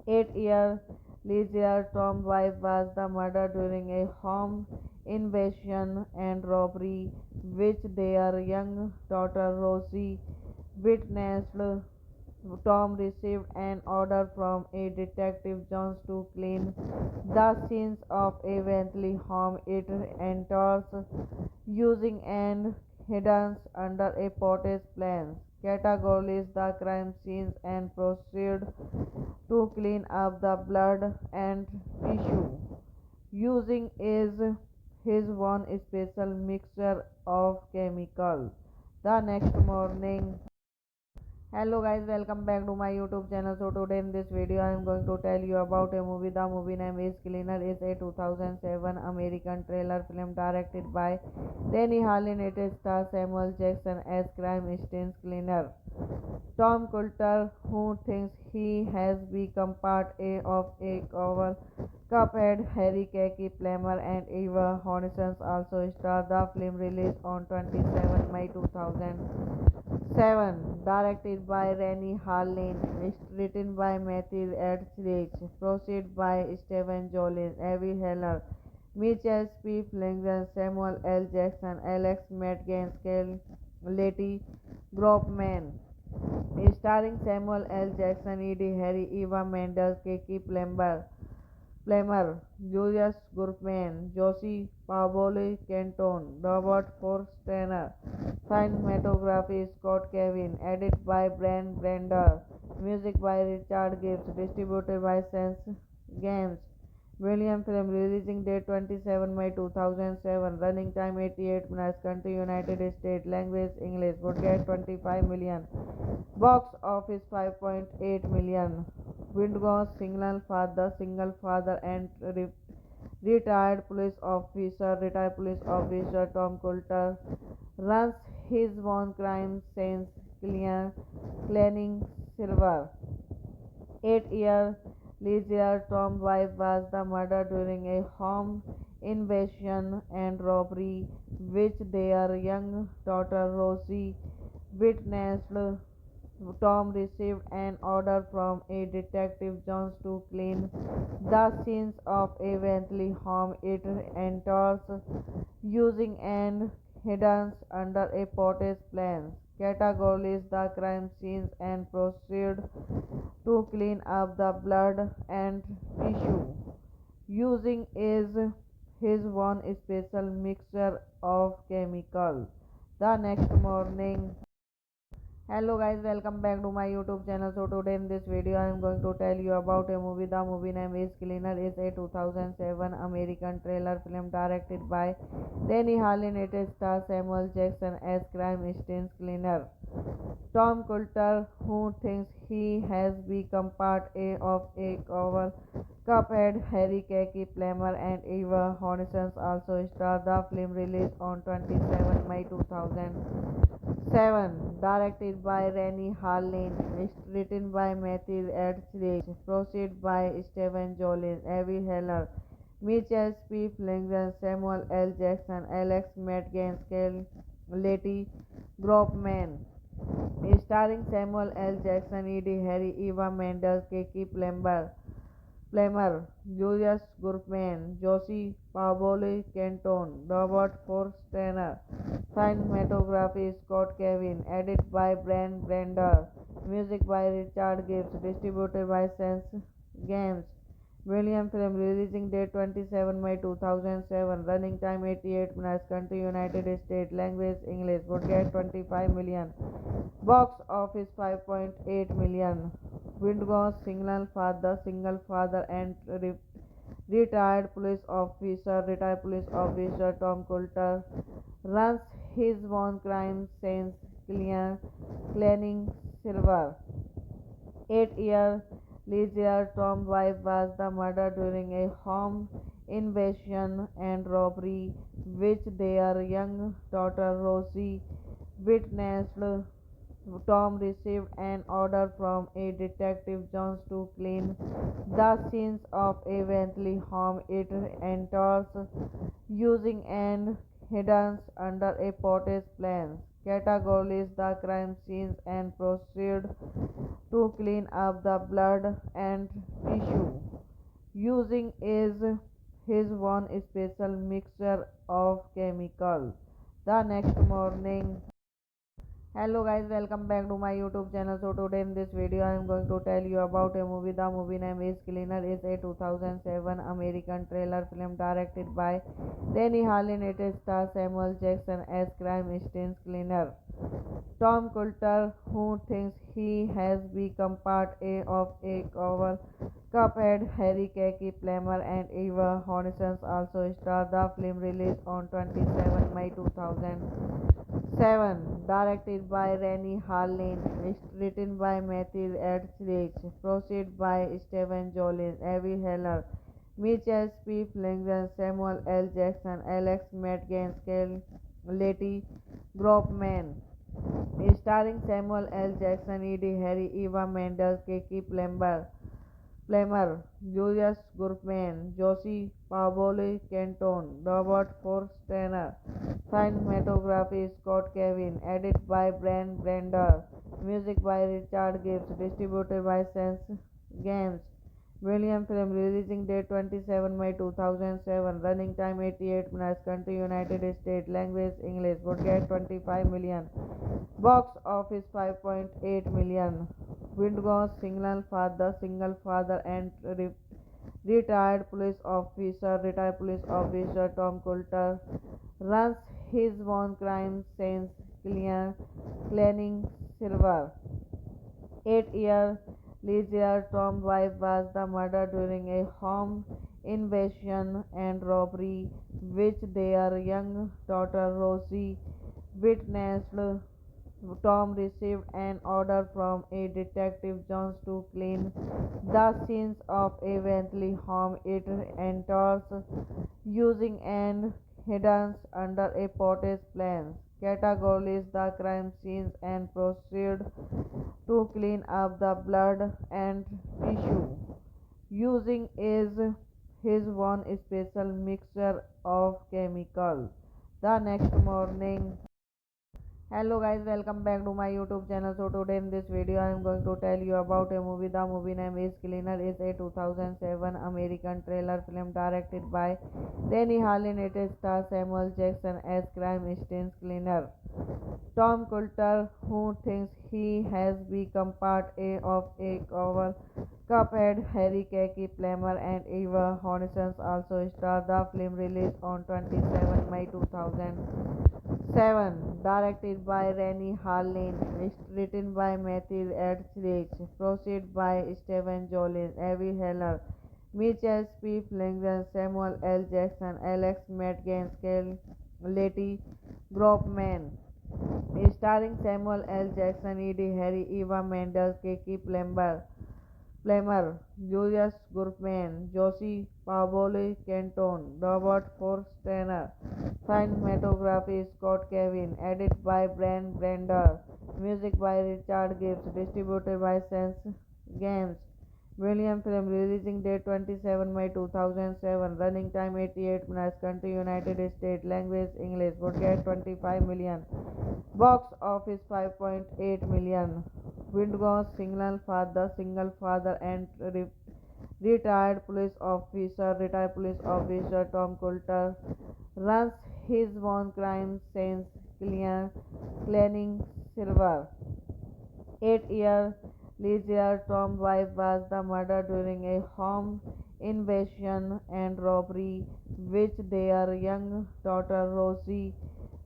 8 years later, Tom's wife was the murder during a home invasion and robbery, which their young daughter Rosie witnessed. Tom received an order from a detective Jones to clean the scenes of eventually home. It enters using an hidden under a potter's plans, categorizes the crime scenes and proceed to clean up the blood and tissue using is his one special mixture of chemicals. The next morning, hello guys, welcome back to my YouTube channel. So today in this video I am going to tell you about a movie. The movie name is Cleaner. Is a 2007 American thriller film directed by Rennie Harlin. It stars Samuel Jackson as crime scenes cleaner Tom Coulter, who thinks he has become part of a cover Cuphead. Harry Kaki Plummer and Eva Hornissen also star. The film released on 27 May 2007, directed by Rennie Harlin, written by Matthew Etheridge, proceed by Stephen Jolin, Avi Heller, Mitchell P. Flanagan, Samuel L. Jackson, Alex Madgens, Letty Groupman, starring Samuel L. Jackson, Eddie Harry, Eva Mendes, Keke Plummer, Julius Gurman, Josie Pavoli Canton, Robert Forstner, cinematography Scott Kevin, edit by Brian Brander, music by Richard Gibbs, distributed by Sense Games. William film releasing date 27 May 2007, running time 88 minutes, country United States, language English, budget 25 million, box office 5.8 million. Windgau's single father and retired police officer Tom Coulter runs his own crime scene cleaning silver. 8 years later, Tom's wife was the murder during a home invasion and robbery, which their young daughter Rosie witnessed. Tom received an order from a detective Jones to clean the scenes of eventually home. It enters using an hidden under a potter's plans, categorizes the crime scenes and proceed to clean up the blood and tissue using is his one special mixture of chemicals. The next morning, hello guys, welcome back to my YouTube channel. So today in this video I am going to tell you about a movie. The movie name is Cleaner. Is a 2007 American thriller film directed by Rennie Harlin. It stars Samuel Jackson as crime scenes cleaner Tom Coulter, who thinks he has become part of a cover Cuphead. Harry Kaki Plummer and Eva Hornissen also star. The film released on 27 May 2007, directed by Rennie Harlin, written by Matthew Etheridge, proceed by Stephen Jolin, Avi Heller, Mitchell P. Flanagan, Samuel L. Jackson, Alex Madgens, Letty Groupman, starring Samuel L. Jackson, Eddie Harry, Eva Mendes, Keke Plummer, Julius Gurman, Josie Pavoli Canton, Robert Forstner, cinematography Scott Kevin, edit by Brian Brander, music by Richard Gibbs, distributed by Sense Games. William film releasing date 27 May 2007, running time 88 minutes, country United States, language English, budget 25 million, box office 5.8 million. Windgau's single father and retired police officer Tom Coulter runs his own crime scene cleaning silver. 8 years later, Tom's wife was the murder during a home invasion and robbery, which their young daughter Rosie witnessed. Tom received an order from a detective Jones to clean the scenes of eventually home. It enters using an hidden under a potter's plans, categorizes the crime scenes and proceed to clean up the blood and tissue using is his one special mixture of chemicals. The next morning, Hello guys, welcome back to my YouTube channel. So today in this video I am going to tell you about a movie. The movie name is Cleaner. It's a 2007 American thriller film directed by Rennie Harlin. It stars Samuel Jackson as crime stings cleaner Tom Coulter, who thinks he has become part of a cover Cuphead. Harry Kaki Plummer and Eva Hornissen also star. The film released on 27 May 2007, directed by Rennie Harlin, written by Matthew Etheridge, produced by Stephen Jolin, Avi Heller, Mitchell P. Flanagan, Samuel L. Jackson, Alex Metcalf, Letty Groupman, starring Samuel L. Jackson, Eddie Harry, Eva Mendes, Keke Plummer, Julius Gurman, Josie Pavoli Kenton, Robert Forstner, cinematography Scott Kevin, edit by Brian Brander, music by Richard Gibbs, distributed by Sense Games. William film releasing date 27 May 2007, running time 88 minutes, country United States, language English, budget 25 million, box office 5.8 million. Wingo, single father and retired police officer Tom Coulter runs his own crime scene cleaning silver. 8 year later, Tom's wife was the murder during a home invasion and robbery, which their young daughter Rosie witnessed. Tom received an order from a detective Jones to clean the scenes of a Bentley home it enters using an hidden under a potter's plans. Categorizes the crime scenes and proceed to clean up the blood and tissue using is his one special mixture of chemicals. The next morning, hello guys, welcome back to my YouTube channel. So today in this video I am going to tell you about a movie. The movie name is Cleaner. It's a 2007 American thriller film directed by Rennie Harlin. It stars Samuel Jackson as crime stings cleaner Tom Coulter, who thinks he has become part of a cover Cuphead. Harry Kaki Plummer and Eva Hornissen also star. The film released on 27 May 2007, directed by Rennie Harlin, written by Matthew Etheridge, produced by Stephen Jolin, Avi Heller, Mitchell P. Flanagan, Samuel L. Jackson, Alex Metcalf, Letty Groupman, starring Samuel L. Jackson, Eddie Harry, Eva Mendes, Keke Plummer, Julius Gurman, Josie Pavoli Kenton, Robert Forstner, cinematography Scott Kevin, edit by Brian Brander, music by Richard Gibbs, distributed by Sense Games. William film releasing date 27 May 2007, running time 88 minutes, country United States, language English, budget 25 million, box office 5.8 million. Wingo, single father and retired police officer Tom Coulter runs his own crime scene cleaning silver. 8 year later, Tom's wife was the murder during a home invasion and robbery, which their young daughter Rosie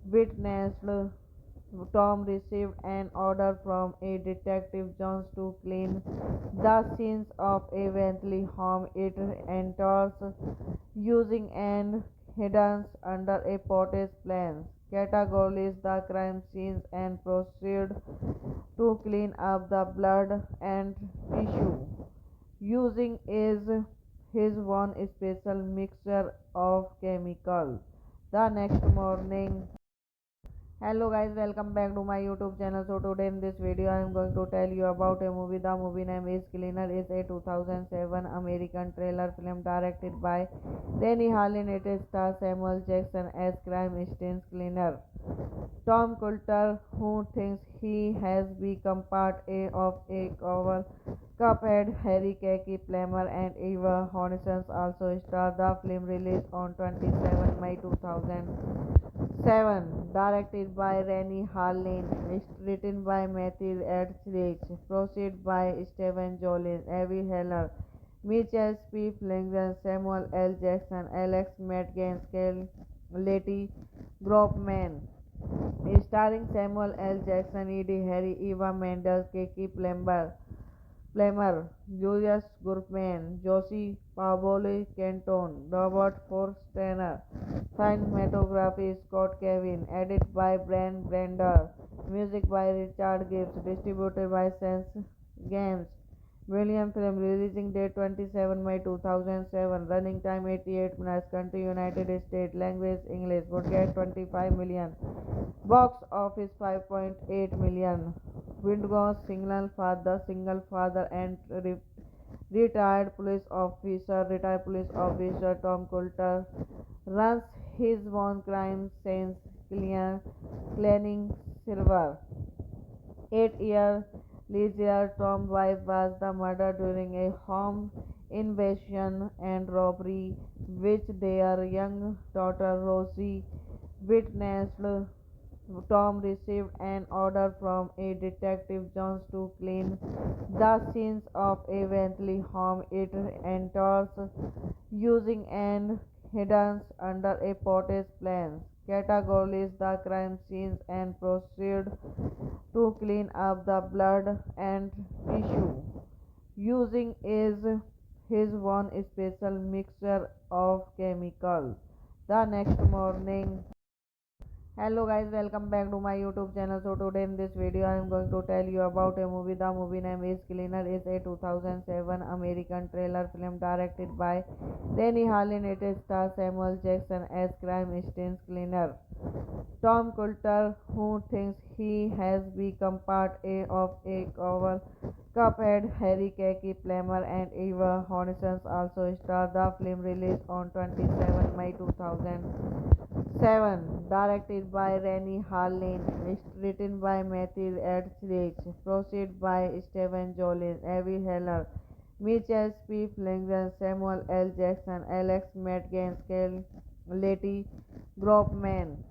witnessed. Tom received an order from a detective Jones to clean the scenes of a Bentley home it enters using an hidden under a potter's plans. Categorizes the crime scenes and proceed to clean up the blood and tissue using is his one special mixture of chemicals. The next morning, hello guys, welcome back to my YouTube channel. So today in this video I am going to tell you about a movie. The movie name is Cleaner. It's a 2007 American thriller film directed by Rennie Harlin. It stars Samuel Jackson as crime stings cleaner Tom Coulter, who thinks he has become part A of a cover Cuphead, Harry Kaki Plummer and Eva Hornissen also star. The film released on 27 May 2007, directed by Rennie Harlin, written by Matthew Etheridge, produced by Steven Jolin, Avi Heller, Mitchell P. Flanagan, Samuel L. Jackson, Alex Madgens, Letty Groupman, starring Samuel L. Jackson, Eddie Harry, Eva Mendes, Keke Plummer, Julius Gurman, Josie Pavoli Canton, Robert Forstner, cinematography Scott Kevin, edit by Brian Brander, music by Richard Gibbs, distributed by Sense Games. William film releasing date 27 May 2007, running time 88 minutes, country United States, language English, would get 25 million, box office 5.8 million. Windgau's single father and retired police officer Tom Coulter runs his own crime scene cleaning silver. 8 years later, Tom's wife was the murdered during a home invasion and robbery, which their young daughter Rosie witnessed. Tom received an order from a detective Jones to clean the scenes of a Bentley home it enters using an hidden under a potter's plans. Categorizes the crime scenes and proceed to clean up the blood and tissue using is his one special mixture of chemicals. The next morning, hello guys, welcome back to my YouTube channel. So today in this video I am going to tell you about a movie. The movie name is Cleaner. Is a 2007 American thriller film directed by Rennie Harlin. It stars Samuel Jackson as crime scene cleaner Tom Coulter, who thinks he has become part A of a cover Cuphead, Harry Kaki Plummer and Eva Hornissen also star. The film released on 27 May 2007, directed by Rennie Harlin, written by Matthew Etheridge, produced by Steven Jolin, Avi Heller, Mitchell P. Flanagan, Samuel L. Jackson, Alex Madgens, Letty Groupman,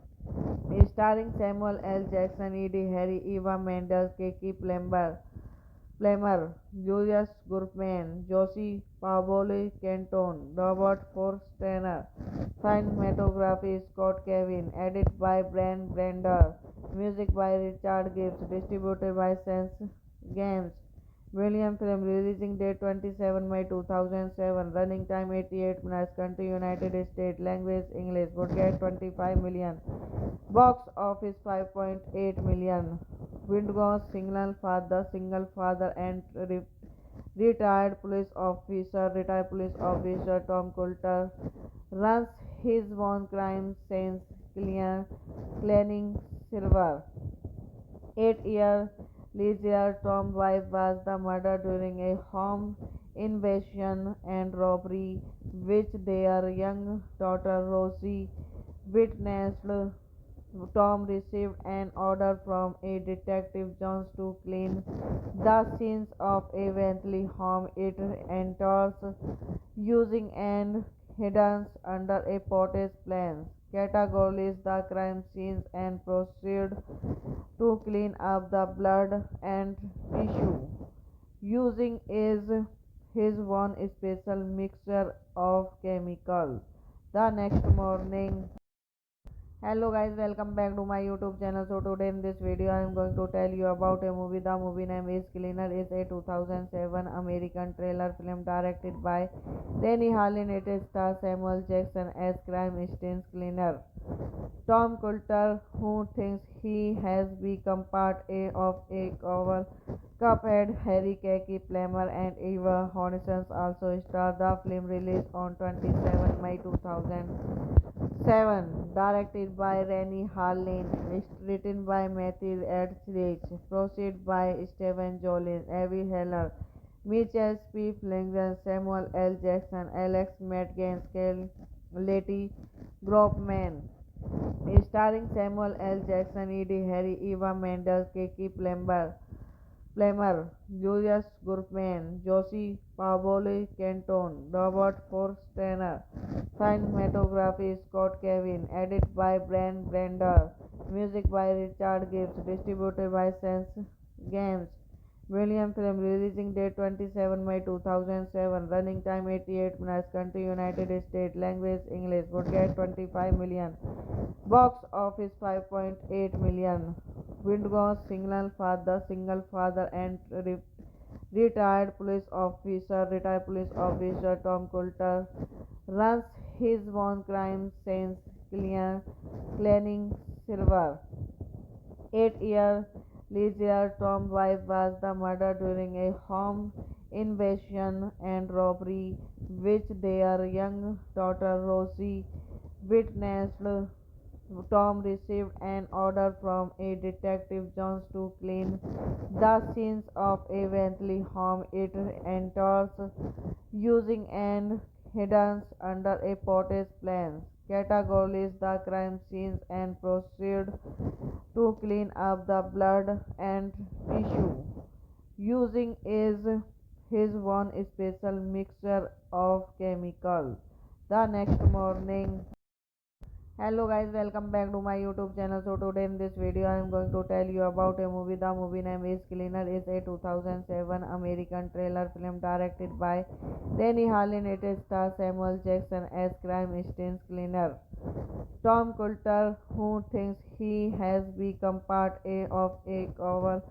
starring Samuel L. Jackson, Eddie Harry, Eva Mendes, Keke Plummer, Julius Gurman, Josie Pavoli Canton, Robert Forstner, cinematography Scott Kevin, edit by Brian Brander, music by Richard Gibbs, distributed by Sense Games. William film releasing date 27 May 2007, running time 88 minutes, country United States, language English, would get 25 million, box office 5.8 million. Windgau's single father and retired police officer Tom Coulter runs his own crime scene cleaning silver. 8 years later, Tom's wife was the murdered during a home invasion and robbery, which their young daughter Rosie witnessed. Tom received an order from a detective Jones to clean the scenes of a Bentley home it enters using an hidden under a potter's plans. Categorizes the crime scenes and proceed to clean up the blood and tissue using is his one special mixture of chemicals. The next morning, hello guys, welcome back to my YouTube channel. So today in this video I am going to tell you about a movie. The movie name is Cleaner. Is a 2007 American thriller film directed by Rennie Harlin. It stars Samuel Jackson as crime scene cleaner Tom Coulter, who thinks he has become part A of a cover Cuphead, Harry Kaki Plummer and Eva Hornissen also star. The film released on 27 May 2007, directed by Rennie Harlin, written by Matthew Etheridge, produced by Steven Jolin, Avi Heller, Mitchell P. Flanagan, Samuel L. Jackson, Alex Madgens, Letty Groupman, starring Samuel L. Jackson, Eddie Harry, Eva Mendes, Keke Palmer, Julius Gurman, Josie Pablo Canton, Robert Forstner, cinematography Scott Kevin, edited by Brian Brander, music by Richard Gibbs, distributed by Sense Games. William film releasing date 27 May 2007, running time 88 minutes, country United States, language English, budget 25 million, box office 5.8 million. Windgau's single father and retired police officer Tom Coulter runs his own crime scene cleaning silver. 8-year Leisure Tom's wife was the murder during a home invasion and robbery, which their young daughter Rosie witnessed. Tom received an order from a detective Jones to clean the scenes of a Bentley home it enters using and hidden under a potter's plans. Categorizes the crime scenes and proceed to clean up the blood and tissue using is his one special mixture of chemicals. The next morning, hello guys, welcome back to my YouTube channel. So today in this video I am going to tell you about a movie. The movie name is Cleaner. Is a 2007 American thriller film directed by Rennie Harlin. It stars Samuel Jackson as crime scene cleaner Tom Coulter, who thinks he has become part of a cover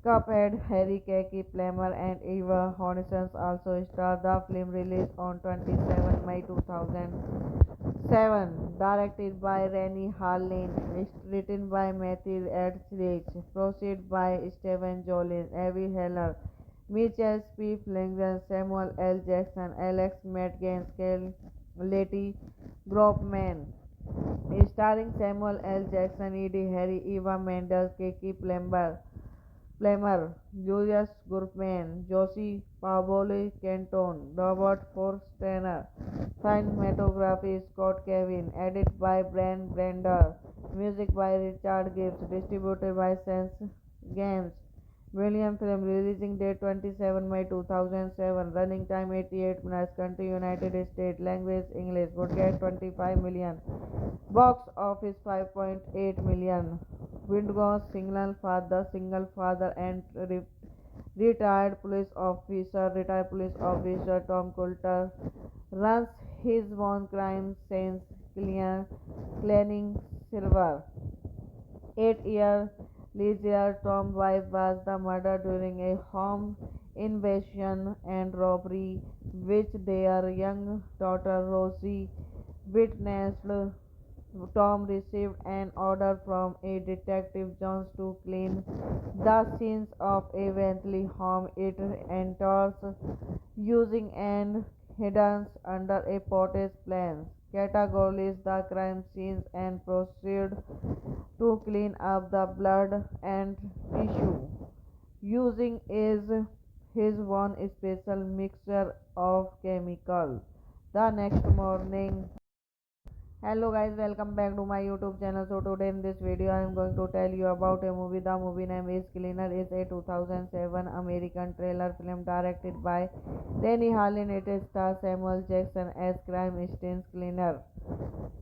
Cuphead. Harry Keke Palmer and Eva Hornison also star. The film released on 27 May 2007, directed by Rennie Harlin, written by Matthew Etheridge, proceed by Stephen Jolin, Avi Heller, Mitchell P. Flanagan, Samuel L. Jackson, Alex Metcalf, Letty Gropman, starring Samuel L. Jackson, Eddie Harry, Eva Mendes, Keke Palmer, Julius Gurman, Josie Pablo Canton, Robert Forstner, cinematography Scott Kevin, edited by Brian Brander, music by Richard Gibbs, distributed by Sense Games. William film releasing date 27 May 2007, running time 88 minutes, country United States, language English, budget 25 million, box office 5.8 million. Windgau's single father and retired police officer Tom Coulter runs his own crime scene cleaning silver. 8-year Leisure Tom's wife was the murder during a home invasion and robbery, which their young daughter Rosie witnessed. Tom received an order from a detective Jones to clean the scenes of a Bentley home it enters using and hidden under a potter's plans. Categorizes the crime scenes and proceed to clean up the blood and tissue using is his one special mixture of chemicals. The next morning, hello guys, welcome back to my YouTube channel. So today in this video I am going to tell you about a movie. The movie name is Cleaner. Is a 2007 American thriller film directed by Rennie Harlin. It stars Samuel Jackson as crime scene cleaner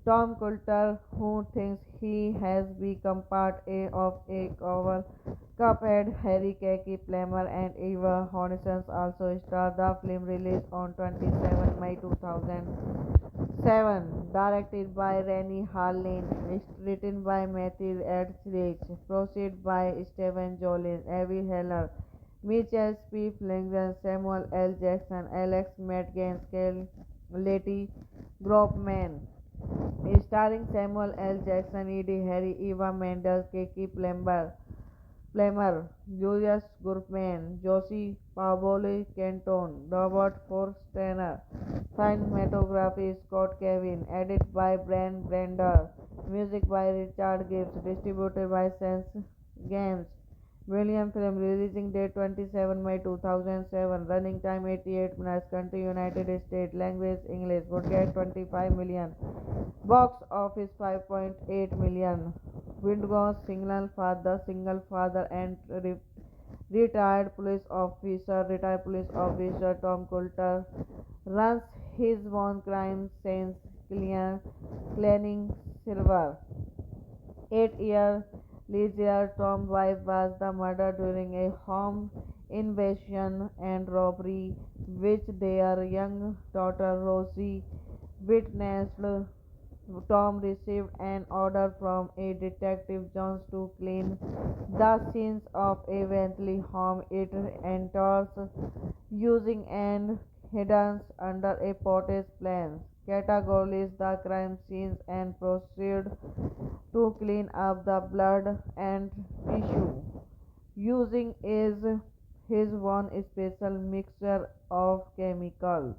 Tom Coulter, who thinks he has become part of a cover Cuphead. Harry Keke Palmer and Eva Hornison also star. The film released on 27 May 2007, directed by Rennie Harlin, written by Matthew Etheridge, proceed by Stephen Jolin, Avi Heller, Mitchell P. Flanagan, Samuel L. Jackson, Alex Metcalf, Letty Gropman, starring Samuel L. Jackson, Eddie Harry, Eva Mendes, Keke Palmer, Julius Gurman, Josie Pablo Canton, Robert Forstner, cinematography Scott Kevin, edited by Brian Brander, music by Richard Gibbs, distributed by Sense Games. William film releasing date 27 May 2007. Running time 88 minutes. Country United States. Language English. Budget 25 million. Box office 5.8 million. Windows single father and retired police officer Tom Coulter runs his own crime scene cleaning silver. 8-year Leisure Tom's wife was the murder during a home invasion and robbery, which their young daughter Rosie witnessed. Tom received an order from a detective Jones to clean the scenes of a Bentley home it enters using and hidden under a potter's plans. Categorizes the crime scenes and proceed to clean up the blood and tissue using is his one special mixture of chemicals.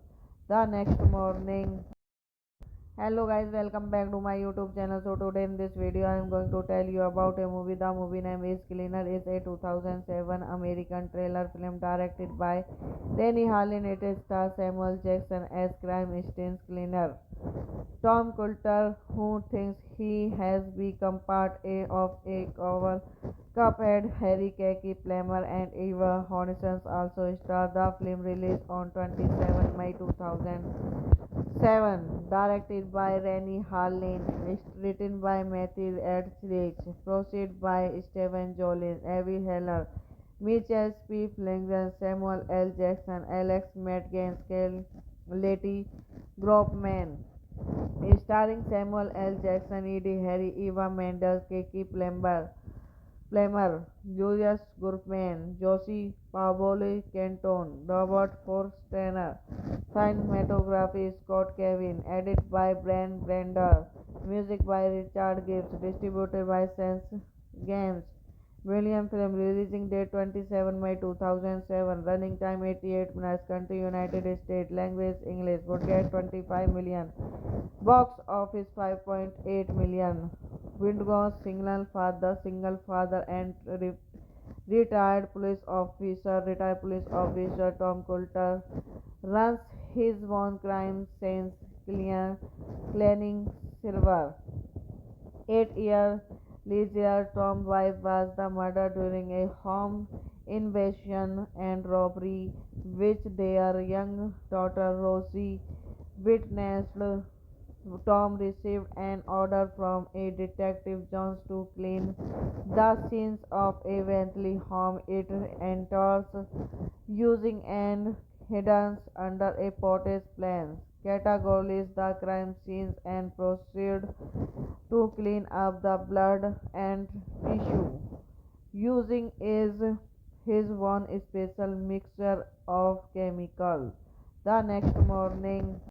The next morning. Hello guys, welcome back to my YouTube channel. So today in this video I am going to tell you about a movie. The movie name is Cleaner. Is a 2007 American thriller film directed by Rennie Harlin. It stars Samuel Jackson as crime scene cleaner Tom Coulter, who thinks he has become part of a cover Cuphead, Harry Kaki Plummer and Eva Hornissen also star. The film released on 27 May 2007, directed by Rennie Harlin, written by Matthew Etheridge, proceed by Stephen Jolin, Avi Heller, Mitchell P. Flanagan, Samuel L. Jackson, Alex Metcalf, Letty Groupman, starring Samuel L. Jackson, Eddie Harry, Eva Mendes, Keke Plummer, Julius Gurman, Josie Pablo Canton, Robert Forstner, cinematography Scott Kevin, edit by Brian Brander, music by Richard Gibbs, distributed by Sense Games. William film releasing date 27 May 2007. Running time 88 minutes. Country United States. Language English. Budget 25 million. Box office 5.8 million. Windows single father and retired police officer Tom Coulter runs his own crime scene cleaning silver. 8-year Leisure Tom's wife was the murder during a home invasion and robbery, which their young daughter Rosie witnessed. Tom received an order from a detective Jones to clean the scenes of a Bentley home it enters using and hidden under a potter's plans. Categorizes the crime scenes and proceed to clean up the blood and tissue using is his one special mixture of chemicals. The next morning.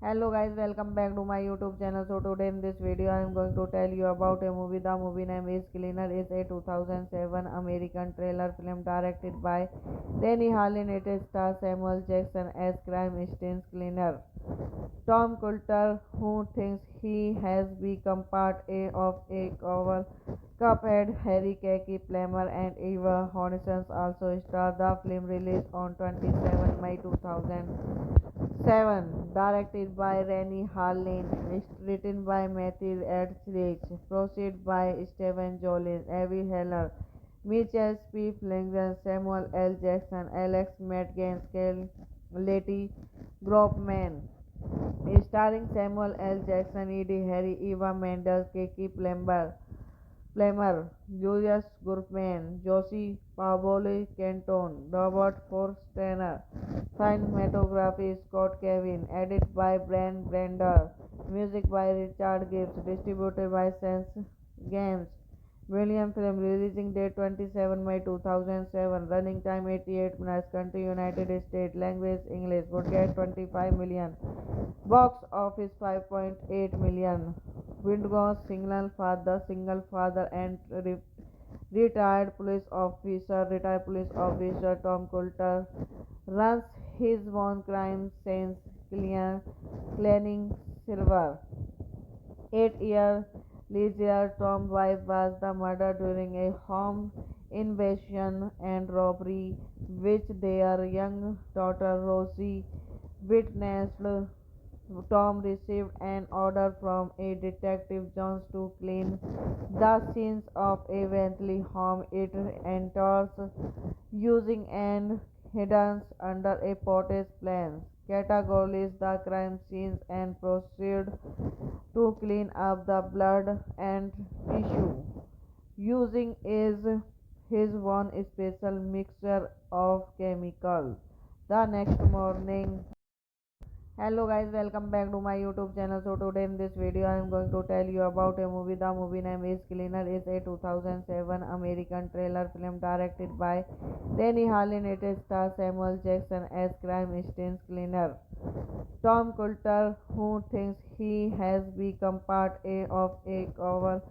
Hello guys, welcome back to my YouTube channel. So today in this video I am going to tell you about a movie. The movie name is Cleaner. Is a 2007 American thriller film directed by Rennie Harlin. It stars Samuel Jackson as crime scene cleaner Tom Coulter, who thinks he has become part of a cover Cuphead, Harry Kaki Plummer and Eva Hornissen also star. The film released on 27 May 2007, directed by Rennie Harlin, written by Matthew Etheridge, proceed by Stephen Jolin, Avi Heller, Mitchell P. Flanagan, Samuel L. Jackson, Alex Metcalf, Letty Groupman, starring Samuel L. Jackson, Eddie Harry, Eva Mendes, Keke Plummer, Julius Gurman, Josie Pablo Canton, Robert Forstner, cinematography Scott Kevin, edit by Brian Brander, music by Richard Gibbs, distributed by Sense Games. William film releasing date 27 May 2007. Running time 88 minutes. Country United States. Language English. Budget 25 million. Box office 5.8 million. Windows single father and retired police officer Tom Coulter runs his own crime scene cleaning silver. 8-year Leisure Tom's wife was the murder during a home invasion and robbery, which their young daughter Rosie witnessed. Tom received an order from a detective Jones to clean the scenes of a eventually home. It enters using an hidden under a potter's plans, categorizes the crime scenes and proceed to clean up the blood and tissue using is his one special mixture of chemicals. The next morning, hello guys, welcome back to my YouTube channel. So today in this video I am going to tell you about a movie. The movie name is Cleaner. Is a 2007 American thriller film directed by Rennie Harlin. It stars Samuel Jackson as crime stance cleaner Tom Coulter, who thinks he has become part of a cover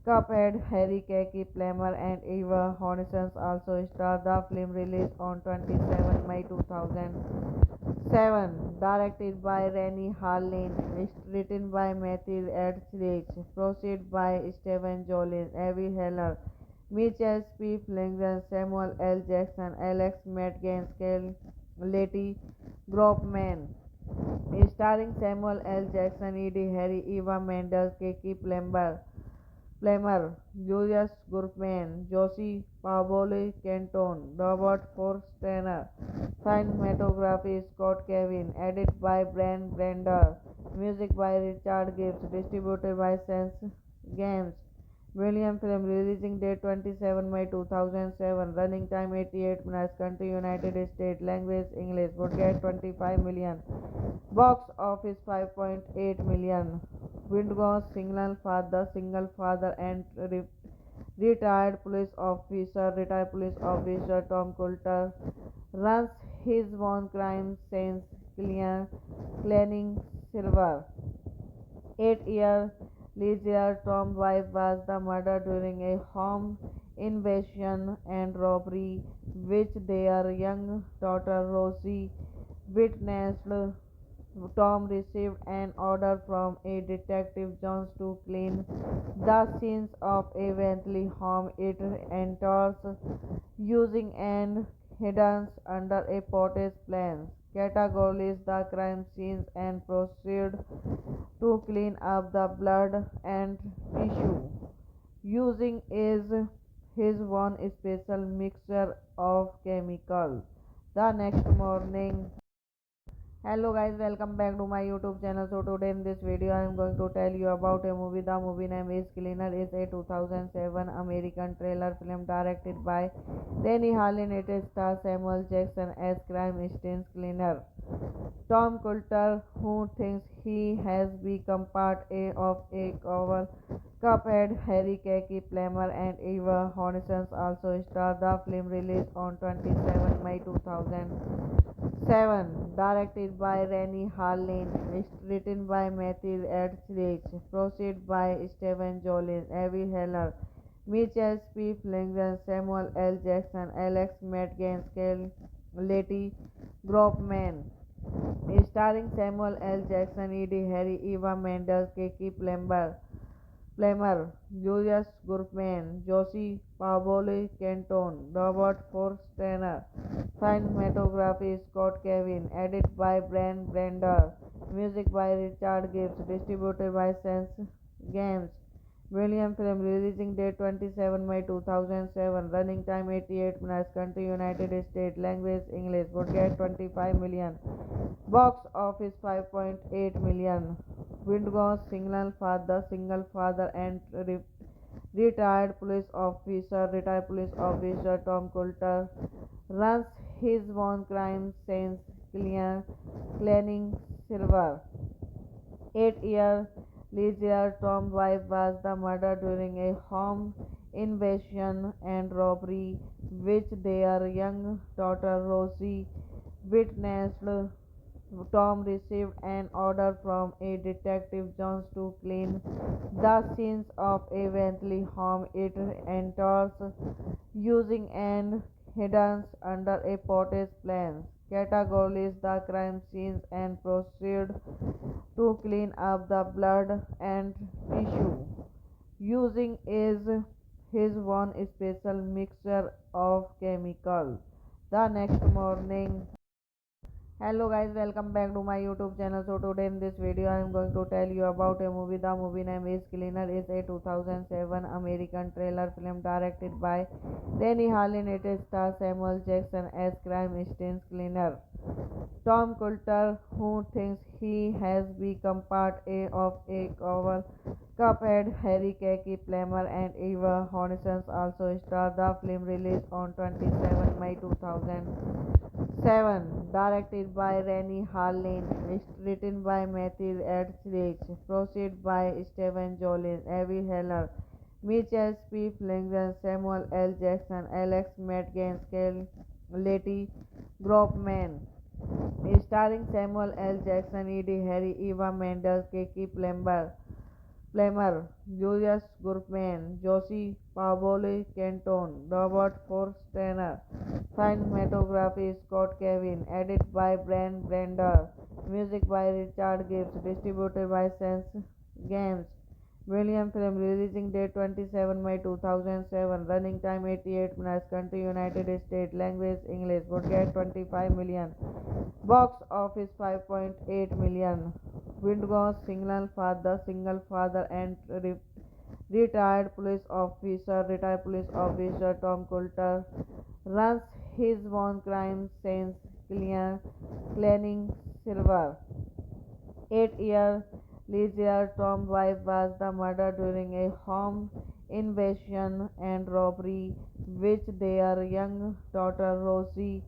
Cuphead. Harry Kaki Plummer and Eva Hornissen also star. The film released on 27 May 2007, directed by Rennie Harlin, written by Matthew Edrich, produced by Steven Jolin, Avi Heller, Mitchell P. Flanagan, Samuel L. Jackson, Alex Metcalf, Letty Groupman, starring Samuel L. Jackson, Eddie Harry, Eva Mendes, Keke Plummer, Julius Gurman, Josie Pablo Canton, Robert Forstner. Cinematography Scott Kevin. Edit by Brian Brander. Music by Richard Gibbs. Distributed by Sense Games. William film. Releasing date 27 May 2007. Running time 88 minutes. Country United States. Language English. Budget 25 million. Box office 5.8 million. Wingo single father and retired police officer Tom Coulter runs his own crime scene cleaning silver. 8 year later, Tom's wife was the murder during a home invasion and robbery, which their young daughter Rosie witnessed. Tom received an order from a detective Jones to clean the scenes of a eventually home. It enters using an hidden under a potter's plans, categorizes the crime scenes and proceed to clean up the blood and tissue using is his one special mixture of chemicals. The next morning, hello guys, welcome back to my YouTube channel. So today in this video I am going to tell you about a movie. The movie name is Cleaner. Is a 2007 American thriller film directed by Rennie Harlin. It stars Samuel Jackson as crime stance cleaner Tom Coulter, who thinks he has become part of a cover Cuphead. Harry Kaki Plummer and Eva Hornissen also star. The film released on 27 May 2007, directed by Rennie Harlin, written by Matthew Edrich, produced by Steven Jolin, Avi Heller, Mitchell P. Flanagan, Samuel L. Jackson, Alex Metcalf, Letty Groupman, starring Samuel L. Jackson, Eddie Harry, Eva Mendes, Keke Plummer, Julius Gurman, Josie Pablo Canton, Robert Forstner. Cinematography Scott Kevin. Edit by Brian Brander. Music by Richard Gibbs. Distributed by Sense Games. William film. Releasing date 27 May 2007. Running time 88 minutes. Country United States. Language English. Budget 25 million. Box office 5.8 million. Wingo single father and retired police officer Tom Coulter runs his own crime scene cleaning silver. 8 year later, Tom's wife was the murder during a home invasion and robbery, which their young daughter Rosie witnessed. Tom received an order from a detective Jones to clean the scenes of a eventually home. It enters using an hidden under a potter's plans, categorizes the crime scenes and proceed to clean up the blood and tissue using is his one special mixture of chemical. The next morning. Hello guys, welcome back to my YouTube channel. So today in this video I am going to tell you about a movie. The movie name is Cleaner. Is a 2007 American thriller film directed by Rennie Harlin. It stars Samuel Jackson as crime scenes cleaner Tom Coulter, who thinks he has become part of a cover Cuphead. Harry Kaki Plummer and Eva Hornissen also star. The film released on 27 May 2007, directed by Rennie Harlin, written by Matthew Etheridge, produced by Steven Jolin, Avi Heller, Mitchell P. Flanagan, Samuel L. Jackson, Alex Madgens, Letty Groupman, starring Samuel L. Jackson, Eddie Harry, Eva Mendes, Keke Plummer, Julius Gurman, Josie Pavoli Canton, Robert Forstner, cinematography Scott Kevin, edit by Brian Brander, music by Richard Gibbs, distributed by Sense Games. William film releasing date 27 May 2007, running time 88 minutes, country United States, language English, budget 25 million, box office 5.8 million. Windgauss, single father and retired police officer Tom Coulter runs his own crime scene cleaning silver. 8 year later, Tom's wife was the murder during a home invasion and robbery, which their young daughter Rosie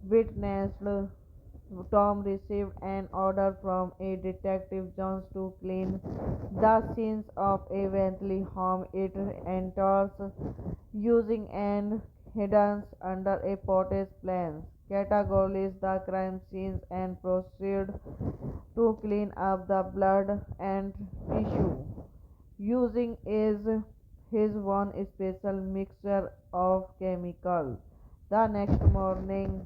witnessed. Tom received an order from a detective Jones to clean the scenes of a Bentley home it enters using and hidden under a pottage plant. Categorizes the crime scenes and proceed to clean up the blood and tissue using is his one special mixture of chemical. The next morning.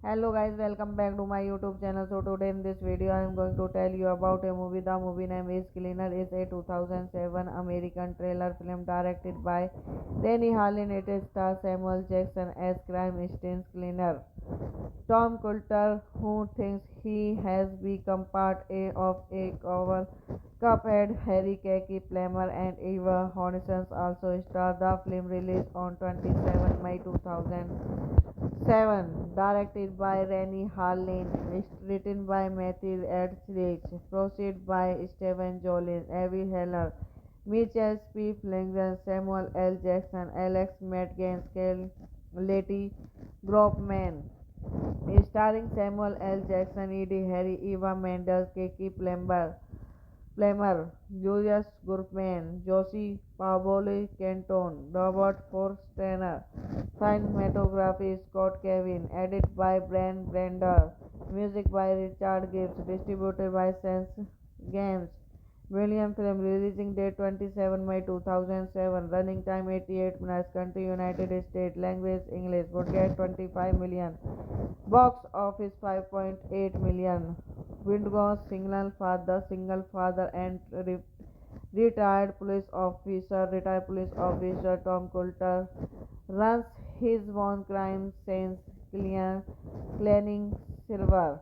Hello guys, welcome back to my YouTube channel. So today in this video I am going to tell you about a movie. The movie name is Cleaner. Is a 2007 American thriller film directed by Rennie Harlin. It stars Samuel Jackson as crime scenes cleaner Tom Coulter, who thinks he has become part of a cover Cuphead. Harry Kaki Plummer and Eva Hornissen also star. The film released on 27 May 2007, directed by Rennie Harlin, written by Matthew Etheridge, produced by Steven Jolin, Avi Heller, Mitchell P. Flanagan, Samuel L. Jackson, Alex Madgens, Letty Groupman, starring Samuel L. Jackson, Eddie Harry, Eva Mendes, Keke Plummer, Julius Gurman, Josie Pavoli Canton, Robert Forstner, cinematography Scott Kevin, edit by Brian Brander, music by Richard Gibbs, distributed by Sense Games. William film releasing date 27 May 2007, running time 88 minutes, country United States, language English, budget 25 million, box office 5.8 million. Windgauss, single father and retired police officer Tom Coulter runs his own crime scene cleaning silver.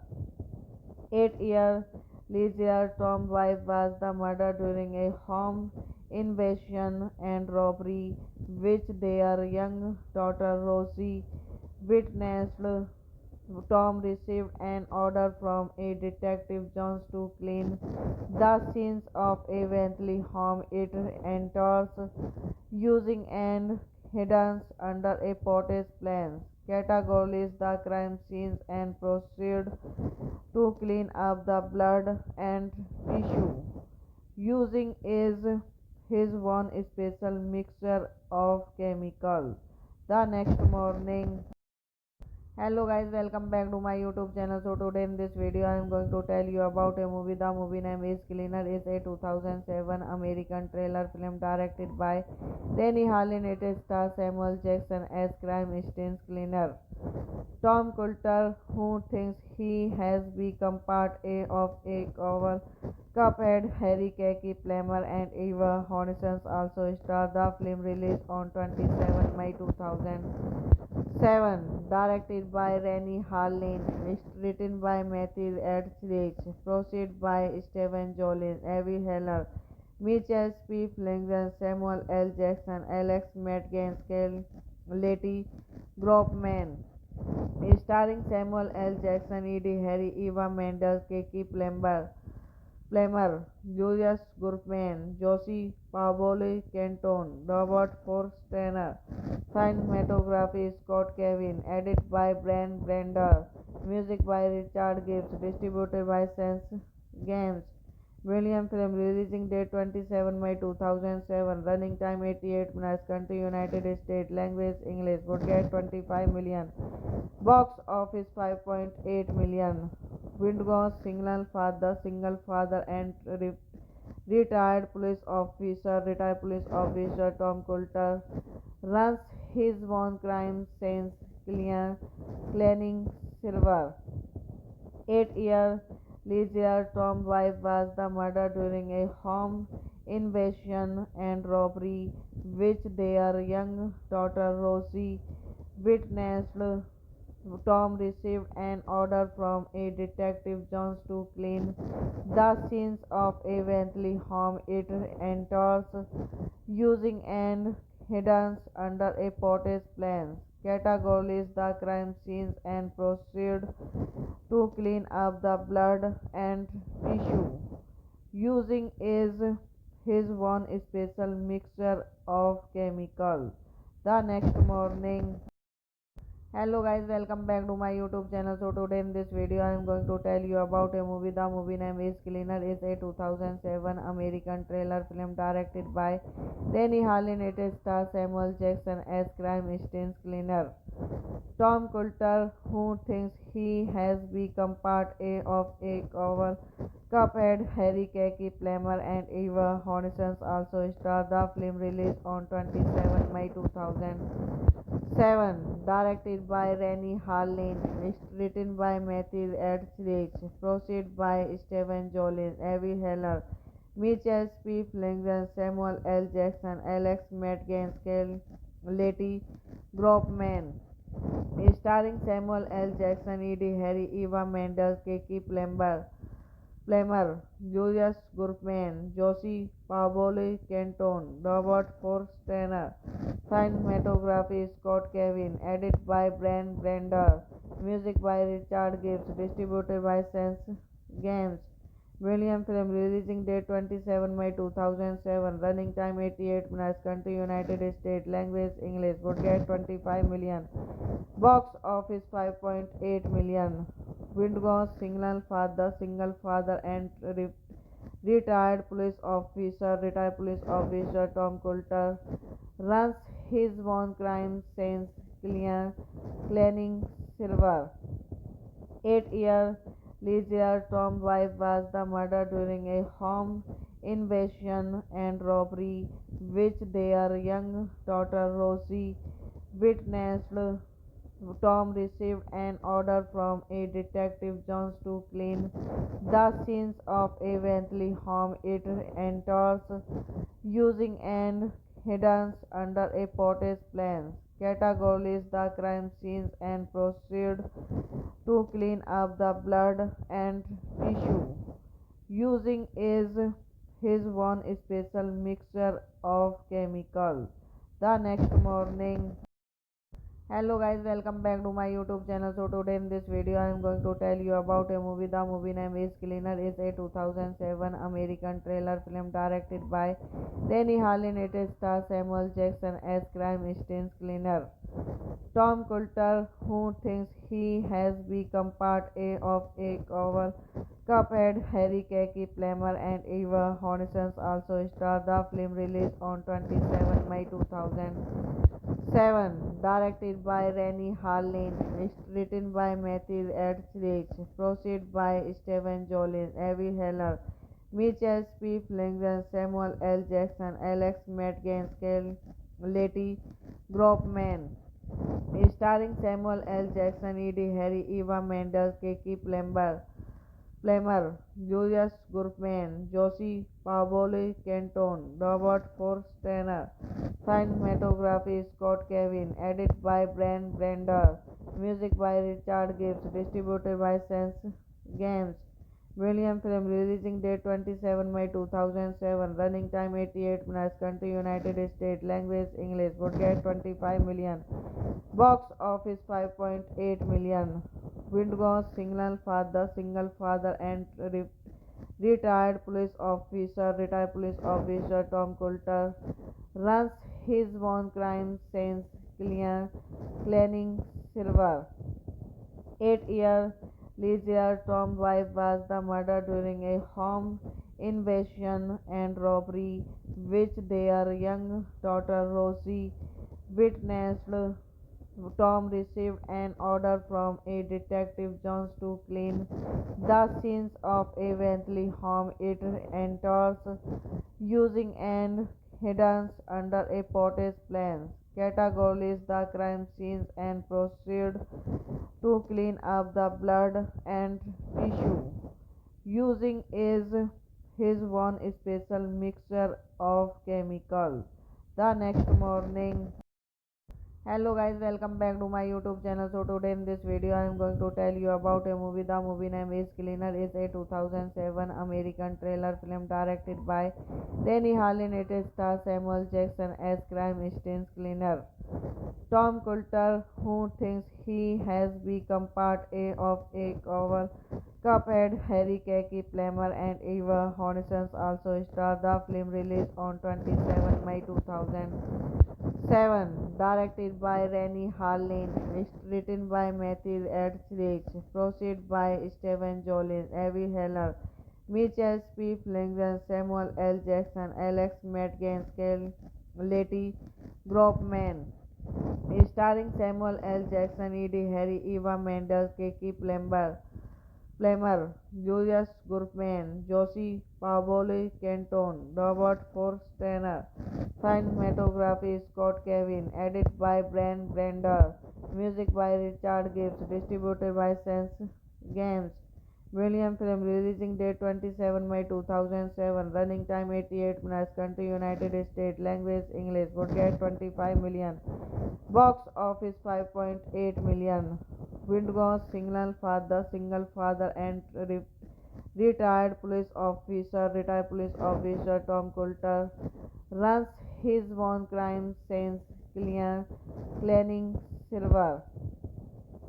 8 year later, Tom's wife was the murder during a home invasion and robbery, which their young daughter Rosie witnessed. Tom received an order from a detective Jones to clean the scenes of a Bentley home it enters using and hidden under a pottage plant. Categorizes the crime scenes and proceed to clean up the blood and tissue using is his one special mixture of chemical. The next morning. Hello guys, welcome back to my YouTube channel. So today in this video I am going to tell you about a movie. The movie name is Cleaner. Is a 2007 American thriller film directed by Rennie Harlin. It stars Samuel Jackson as crime scenes cleaner Tom Coulter, who thinks he has become part of a cover Cuphead, Harry Kaki Plummer, and Eva Hornison also star. The film released on 27 May 2007. Directed by Rennie Harlin. Written by Matthew Etheridge. Produced by Steven Jolin, Avi Heller, Mitchell P. Flanagan, Samuel L. Jackson, Alex Madgens, Letty Gropman. Starring Samuel L. Jackson, Eddie Harry, Eva Mendes, Keke Plummer, Julius Gurman, Josie Pavoli Canton, Robert Forstner. Cinematography Scott Kevin. Edit by Brian Brander. Music by Richard Gibbs. Distributed by Sense Games. William film releasing date 27 May 2007. Running time 88 minutes. Country United States. Language English. Budget 25 million. Box office 5.8 million. Wingo single father and retired police officer Tom Coulter runs his own crime scene cleaning silver. 8-year Leisure Tom's wife was the murder during a home invasion and robbery which their young daughter Rosie witnessed. Tom received an order from a detective Jones to clean the scenes of a Bentley home it enters using and hidden under a potter's plans. Categorizes the crime scenes and proceed to clean up the blood and tissue using is his one special mixture of chemicals. The next morning. Hello guys, welcome back to my YouTube channel. So today in this video I am going to tell you about a movie. The movie name is Cleaner. Is a 2007 American thriller film directed by Rennie Harlin. It stars Samuel Jackson as crime scene cleaner Tom Coulter, who thinks he has become part of a cover. Cuphead, Harry Kaki Plummer, and Eva Hornison also star. The film released on 27 May 2007. Directed by Rennie Harlin. Written by Matthew Etheridge. Produced by Steven Jolin, Avi Heller, Mitchell P. Flanagan, Samuel L. Jackson, Alex Madgens, Letty Gropman. Starring Samuel L. Jackson, Eddie Harry, Eva Mendes, Keke Plummer, Julius Gurman, Josie Pavoli Canton, Robert Forstner. Cinematography Scott Kevin. Edit by Brian Brander. Music by Richard Gibbs. Distributed by Sense Games. William film releasing date 27 May 2007. Running time 88 minutes. Country United States. Language English. Budget 25 million. Box office 5.8 million. Wingo single father and retired police officer Tom Coulter runs his own crime scene cleaning silver. 8-year Leisure Tom's wife was the murder during a home invasion and robbery which their young daughter Rosie witnessed. Tom received an order from a detective Jones to clean the scenes of a Bentley home it enters using and hidden under a potter's plans. Categorizes the crime scenes and proceed to clean up the blood and tissue using is his one special mixture of chemicals. The next morning. Hello guys, welcome back to my YouTube channel. So today in this video I am going to tell you about a movie. The movie name is Cleaner. Is a 2007 American thriller film directed by Rennie Harlin. It stars Samuel Jackson as crime scene cleaner Tom Coulter, who thinks he has become part of a cover. Cuphead, Harry Kaki Plummer, and Eva Hornison also star. The film released on 27 May 2007. Directed by Rennie Harlin. Written by Matthew Etheridge. Produced by Steven Jolin, Avi Heller, Mitchell P. Flanagan, Samuel L. Jackson, Alex Madgens, Letty Gropman. Starring Samuel L. Jackson, Eddie Harry, Eva Mendes, Keke Plummer, Julius Gurman, Josie Pablo Canton, Robert Forstner, cinematography Scott Kevin, edit by Brian Brander, music by Richard Gibbs, distributed by Sense Games. William film releasing date 27 May 2007, running time 88 minutes, country United States, language English, would get 25 million, box office 5.8 million. Windgau's single father and retired police officer Tom Coulter runs his own crime scene cleaning silver. 8 year later, Tom's wife was the murdered during a home invasion and robbery, which their young daughter Rosie witnessed. Tom received an order from a detective Jones to clean the scenes of a Bentley home it enters using an hidden under a potter's plans. Categorizes the crime scenes and proceed to clean up the blood and tissue using is his one special mixture of chemicals. The next morning, hello guys, welcome back to my YouTube channel. So today in this video I am going to tell you about a movie. The movie name is Cleaner. Is a 2007 American thriller film directed by Rennie Harlin. It stars Samuel Jackson as crime scene cleaner Tom Coulter, who thinks he has become part of a cover Cuphead. Harry Kaki Plummer and Eva Hornissen also star. The film released on 27 May 2007, directed by Rennie Harlin, written by Matthew Etheridge, proceed by Stephen Jolin, Avi Heller, Mitchell P. Flanagan, Samuel L. Jackson, Alex Madgens, Letty Gropman, starring Samuel L. Jackson, Eddie Harry, Eva Mendes, Kiki Plummer, Julius Gurman, Josie Pablo Canton, Robert Forstner, cinematography Scott Kevin, edit by Brian Brander, music by Richard Gibbs, distributed by Sense Games. William film releasing date 27 May 2007, running time 88 minutes, country United States, language English, would get 25 million, box office 5.8 million. Windgau's single father and retired police officer Tom Coulter runs his own crime scene cleaning silver.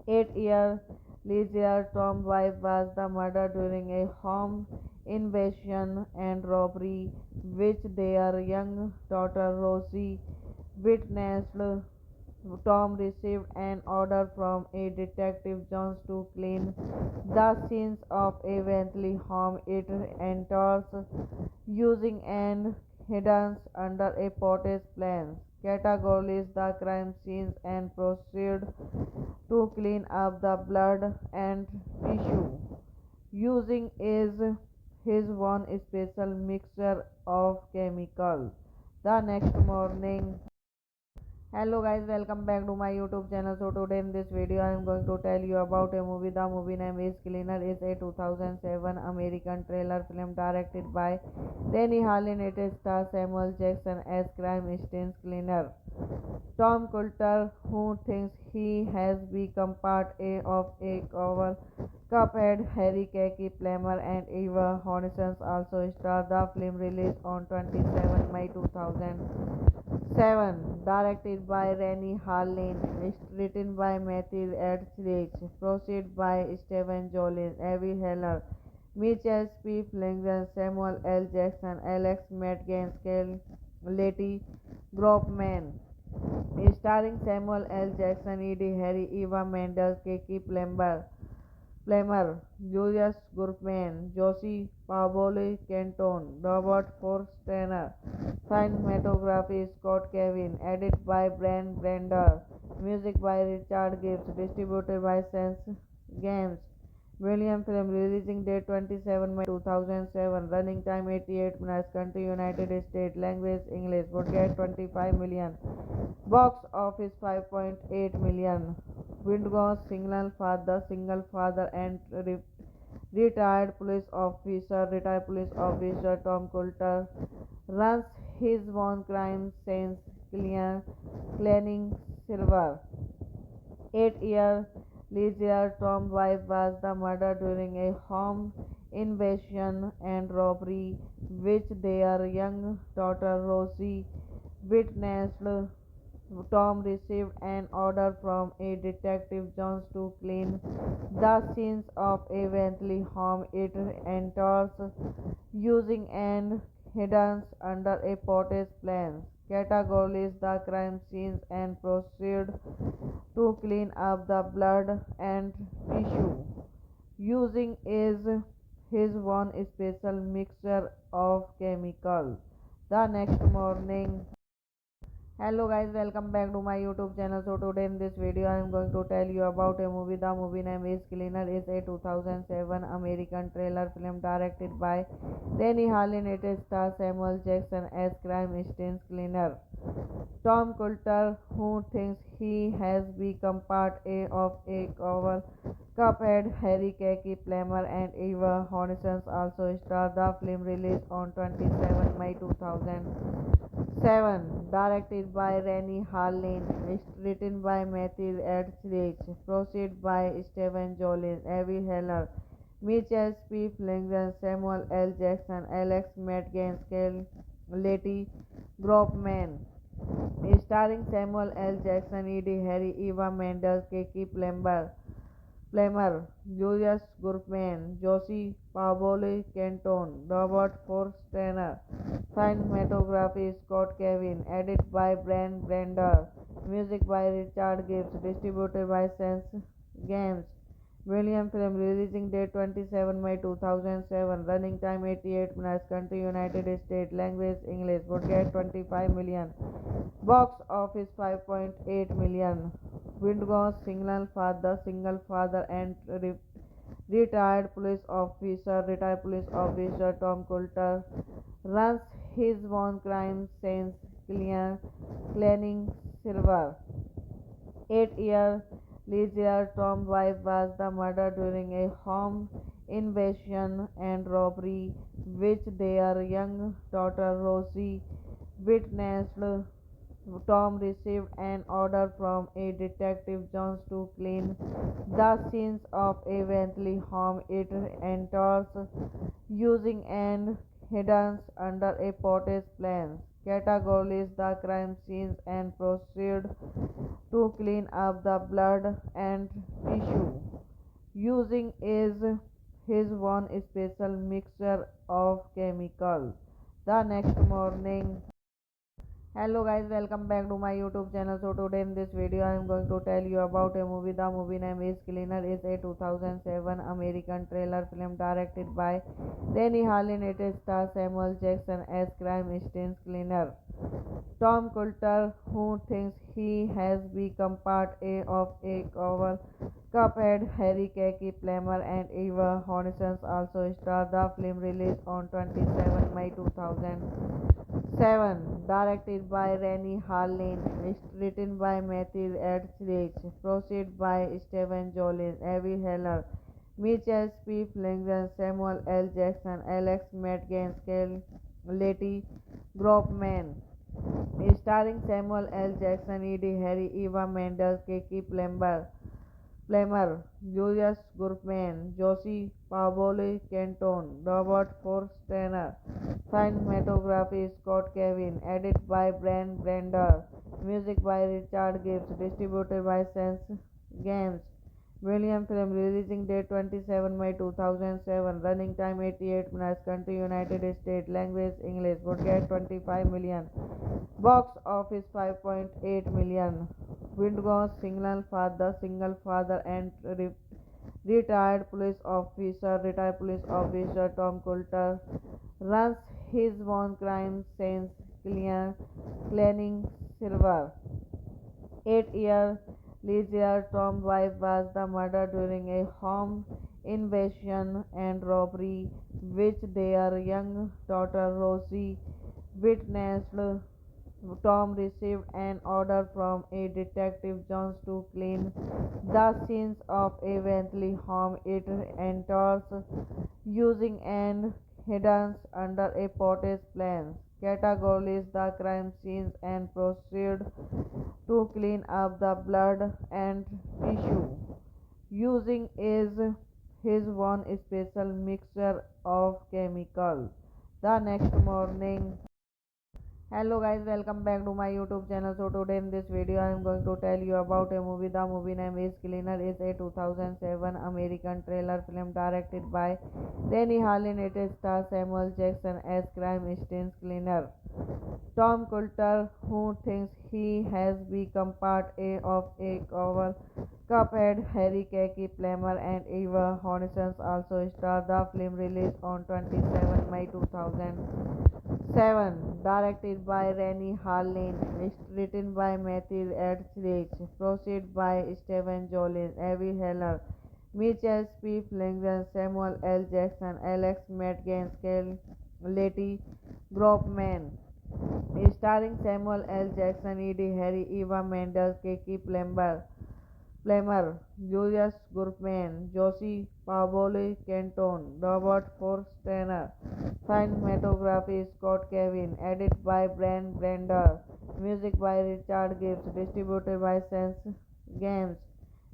8 year later, Tom's wife was the murdered during a home invasion and robbery, which their young daughter Rosie witnessed. Tom received an order from a detective Jones to clean the scenes of a Bentley home it enters using an hidden under a potter's plans. Categorizes the crime scenes and proceed to clean up the blood and tissue using is his one special mixture of chemicals. The next morning, hello guys, welcome back to my YouTube channel. So today in this video I am going to tell you about a movie. The movie name is Cleaner. Is a 2007 American thriller film directed by Rennie Harlin. It stars Samuel Jackson as crime scene cleaner Tom Coulter, who thinks he has become part of a cover Cuphead. Harry Kaki Plummer and Eva Hornissen also star. The film released on 27 May 2007, directed by Rennie Harlin, written by Matthew Etheridge, proceed by Stephen Jolin, Avi Heller, Mitchell P. Flanagan, Samuel L. Jackson, Alex Madgens, Letty Gropman, starring Samuel L. Jackson, Eddie Harry, Eva Mendes, Kiki Plummer, Julius Gurman, Josie Pablo Canton, Robert Forstner, cinematography Scott Kevin, edit by Brian Brander, music by Richard Gibbs, distributed by Sense Games. William film releasing date 27 May 2007, running time 88 minutes, country United States, language English, would get 25 million, box office 5.8 million. Windgau's single father and Retired police officer Tom Coulter runs his own crime scenes cleaning silver. 8 year Leisure Tom's wife was the murder during a home invasion and robbery, which their young daughter Rosie witnessed. Tom received an order from a detective Jones to clean the scenes of a Bentley home it enters using and hidden under a potter's plan. Categorizes the crime scenes and proceed to clean up the blood and tissue using is his one special mixture of chemicals. The next morning, hello guys, welcome back to my YouTube channel. So today in this video I am going to tell you about a movie. The movie name is Cleaner. Is a 2007 American thriller film directed by Rennie Harlin. It stars Samuel Jackson as crime scenes cleaner Tom Coulter, who thinks he has become part of a cover Cuphead. Harry Kaki Plummer and Eva Hornissen also star. The film released on 27 May 2007, directed by Rennie Harlin, written by Matthew Etheridge, produced by Steven Jolin, Avi Heller, Mitchell P. Flanagan, Samuel L. Jackson, Alex Metcalf, Letty Groupman, starring Samuel L. Jackson, Eddie Harry, Eva Mendes, Keke Plummer, Julius Groupman, Josie Pavoli Kenton, Robert Forstner, cinematography Scott Kevin, edit by Brian Brander, music by Richard Gibbs, distributed by Sense Games. William film releasing date 27 May 2007, running time 88 minutes, country United States, language English, budget 25 million, box office 5.8 million. Wingo single father and retired police officer Tom Coulter runs his own crime scenes cleaning silver. 8 year Leisure Tom's wife was the murder during a home invasion and robbery, which their young daughter Rosie witnessed. Tom received an order from a detective Jones to clean the scenes of a Bentley home it enters using and hidden under a potter's plan. Categorizes the crime scenes and proceed to clean up the blood and tissue using is his one special mixture of chemicals. The next morning, hello guys, welcome back to my YouTube channel. So today in this video I am going to tell you about a movie. The movie name is Cleaner. Is a 2007 American thriller film directed by Rennie Harlin. It stars Samuel Jackson as crime scenes cleaner Tom Coulter, who thinks he has become part of a cover Cuphead. Harry Kaki Plummer and Eva Hornissen also star. The film released on 27 May 2007, directed by Rennie Harlin, written by Matthew Etheridge, produced by Steven Jolin, Avi Heller, Mitchell P. Flanagan, Samuel L. Jackson, Alex Metcalf, Letty Groupman, starring Samuel L. Jackson, Eddie Harry, Eva Mendes, Keke Plummer, Julius Groupman, Josie Pavoli Kenton, Robert Forstner, cinematography Scott Kevin, edit by Brian Brander, music by Richard Gibbs, distributed by Sense Games. William film releasing date 27 May 2007, running time 88 minutes, country United States, language English, budget 25 million, box office 5.8 million. Wingo single father and retired police officer Tom Coulter runs his own crime scenes cleaning silver. 8 year Leisure Tom's wife was the murder during a home invasion and robbery, which their young daughter Rosie witnessed. Tom received an order from a detective Jones to clean the scenes of a eventually home. It enters using an hidden under a potter's plans, categorizes the crime scenes and proceed to clean up the blood and tissue. Using is his one special mixture of chemical. The next morning. Hello guys, welcome back to my YouTube channel. So today in this video I am going to tell you about a movie. The movie name is Cleaner. Is a 2007 American thriller film directed by Rennie Harlin. It stars Samuel Jackson as crime scenes cleaner Tom Coulter, who thinks he has become part of a cover Cuphead. Harry Kaki Plummer and Eva Hornissen also star. The film released on 27 May 2007, directed by Rennie Harlin, written by Matthew Etheridge, proceed by Stephen Jolin, Avi Heller, Mitchell P. Flanagan, Samuel L. Jackson, Alex Matt Gaines, Letty Groupman, starring Samuel L. Jackson, Eddie Harry, Eva Mendes, Keke Plummer, Julius Gurman, Josie Pavoli Kenton, Robert Forstner, cinematography Scott Kevin, edit by Brian Brander, music by Richard Gibbs, distributed by Sense Games.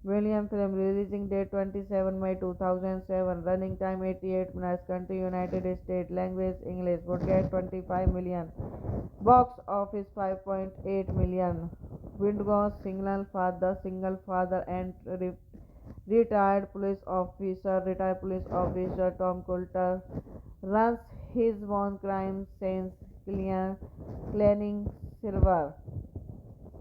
William film releasing date 27 May 2007, running time 88 minutes, country United States, language English, budget 25 million, box office 5.8 million. Windgau's single father and retired police officer Tom Coulter runs his own crime scene cleaning silver.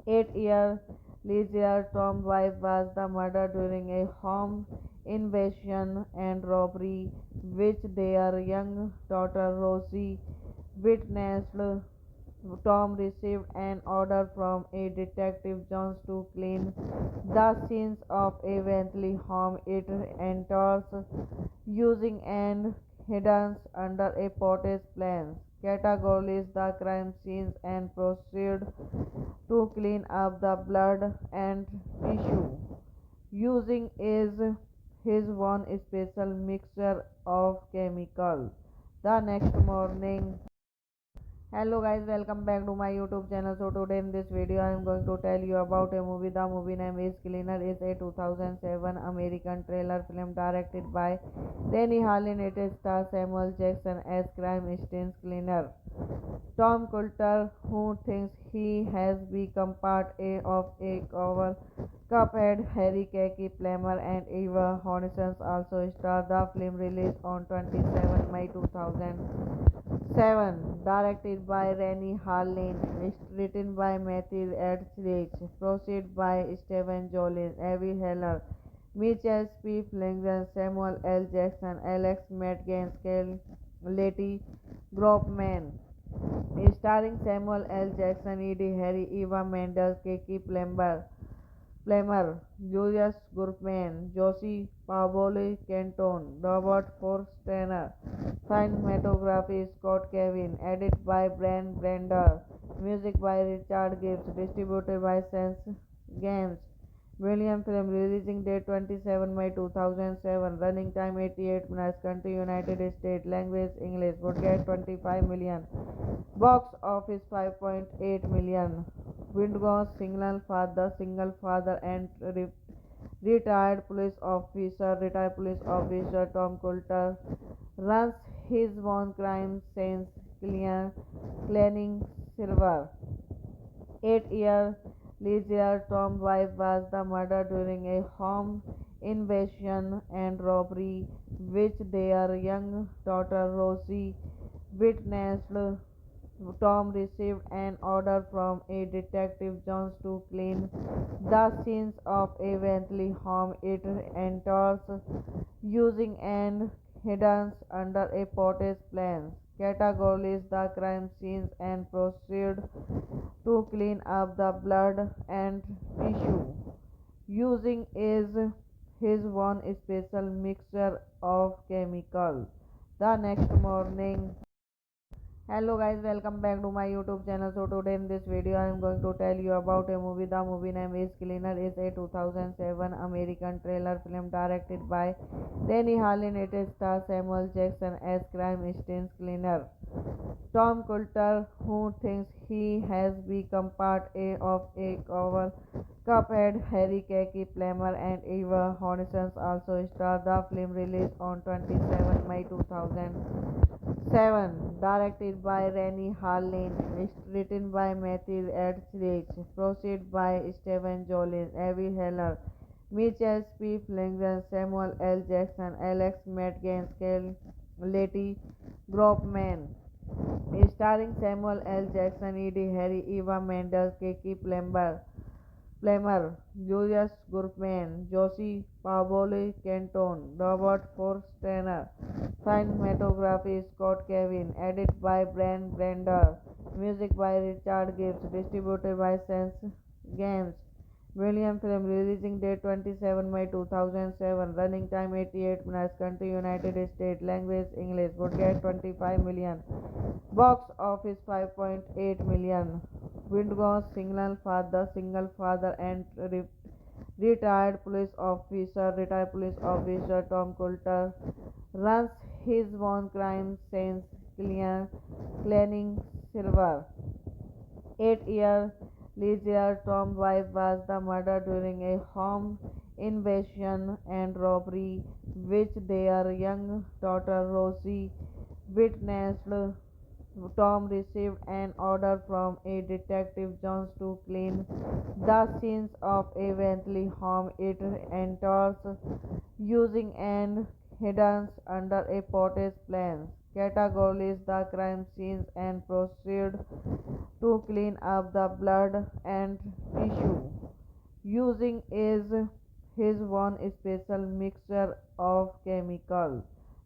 8 year later, Tom's wife was the murder during a home invasion and robbery, which their young daughter Rosie witnessed. Tom received an order from a detective Jones to clean the scenes of a eventually home. It enters using an hidden under a potter's plans, categorizes the crime scenes and proceed to clean up the blood and tissue. Using is his one special mixture of chemical. The next morning. Hello guys, welcome back to my YouTube channel. So today in this video I am going to tell you about a movie. The movie name is Cleaner. Is a 2007 American thriller film directed by Rennie Harlin. It stars Samuel Jackson as crime scenes cleaner Tom Coulter, who thinks he has become part of a cover Cuphead. Harry Kaki Plummer and Eva Hornissen also star. The film released on 27 May 2007, directed by Rennie Harlin, written by Matthew Etheridge, proceed by Stephen Jolin, Avi Heller, Mitchell P. Flanagan, Samuel L. Jackson, Alex Matt Gaines, Letty Groupman, starring Samuel L. Jackson, Eddie Harry, Eva Mendes, Keke Plummer, Julius Gurman, Josie Pavoli Kenton, Robert Forstner, cinematography Scott Kevin, edit by Brian Brander, music by Richard Gibbs, distributed by Sense Games. William film releasing date 27 May 2007, running time 88 minutes, country United States, language English, budget 25 million, box office 5.8 million. Windgau's single father and retired police officer Tom Coulter runs his own crime scene cleaning silver. 8 year later, Tom's wife was the murder during a home invasion and robbery, which their young daughter Rosie witnessed. Tom received an order from a detective Jones to clean the scenes of a eventually home. It enters using an hidden under a potter's plans, categorizes the crime scenes and proceed to clean up the blood and tissue. Using is his one special mixture of chemical. The next morning. Hello guys, welcome back to my YouTube channel. So today in this video I am going to tell you about a movie. The movie name is Cleaner. Is a 2007 American thriller film directed by Rennie Harlin. It stars Samuel Jackson as crime stings cleaner Tom Coulter, who thinks he has become part of a cover Cuphead. Harry Kaki Plummer and Eva Hornissen also star. The film released on 27 May 2007, directed by Rennie Harlin, written by Matthew Etheridge, produced by Stephen Jolin, Avi Heller, Mitchell P. Flanagan, Samuel L. Jackson, Alex Madgens, Letty Groupman, starring Samuel L. Jackson, Eddie Harry, Eva Mendes, Kiki Plummer, Julius Gurman, Josie Pablo Canton, Robert Forstner. Cinematography Scott Kevin. Edit by Brian Brander. Music by Richard Gibbs. Distributed by Sense Games. William film. Releasing date 27 May 2007. Running time 88 minutes. Country United States. Language English. Budget 25 million. Box office 5.8 million. Windgauss single father and retired police officer Tom Coulter runs his own crime scene cleaning silver. 8 year Leisure Tom's wife was the murder during a home invasion and robbery which their young daughter Rosie witnessed. Tom received an order from a detective Jones to clean the scenes of a Bentley home it enters using and hidden under a potter's plan. Categorizes the crime scenes and proceed to clean up the blood and tissue using is his one special mixture of chemicals.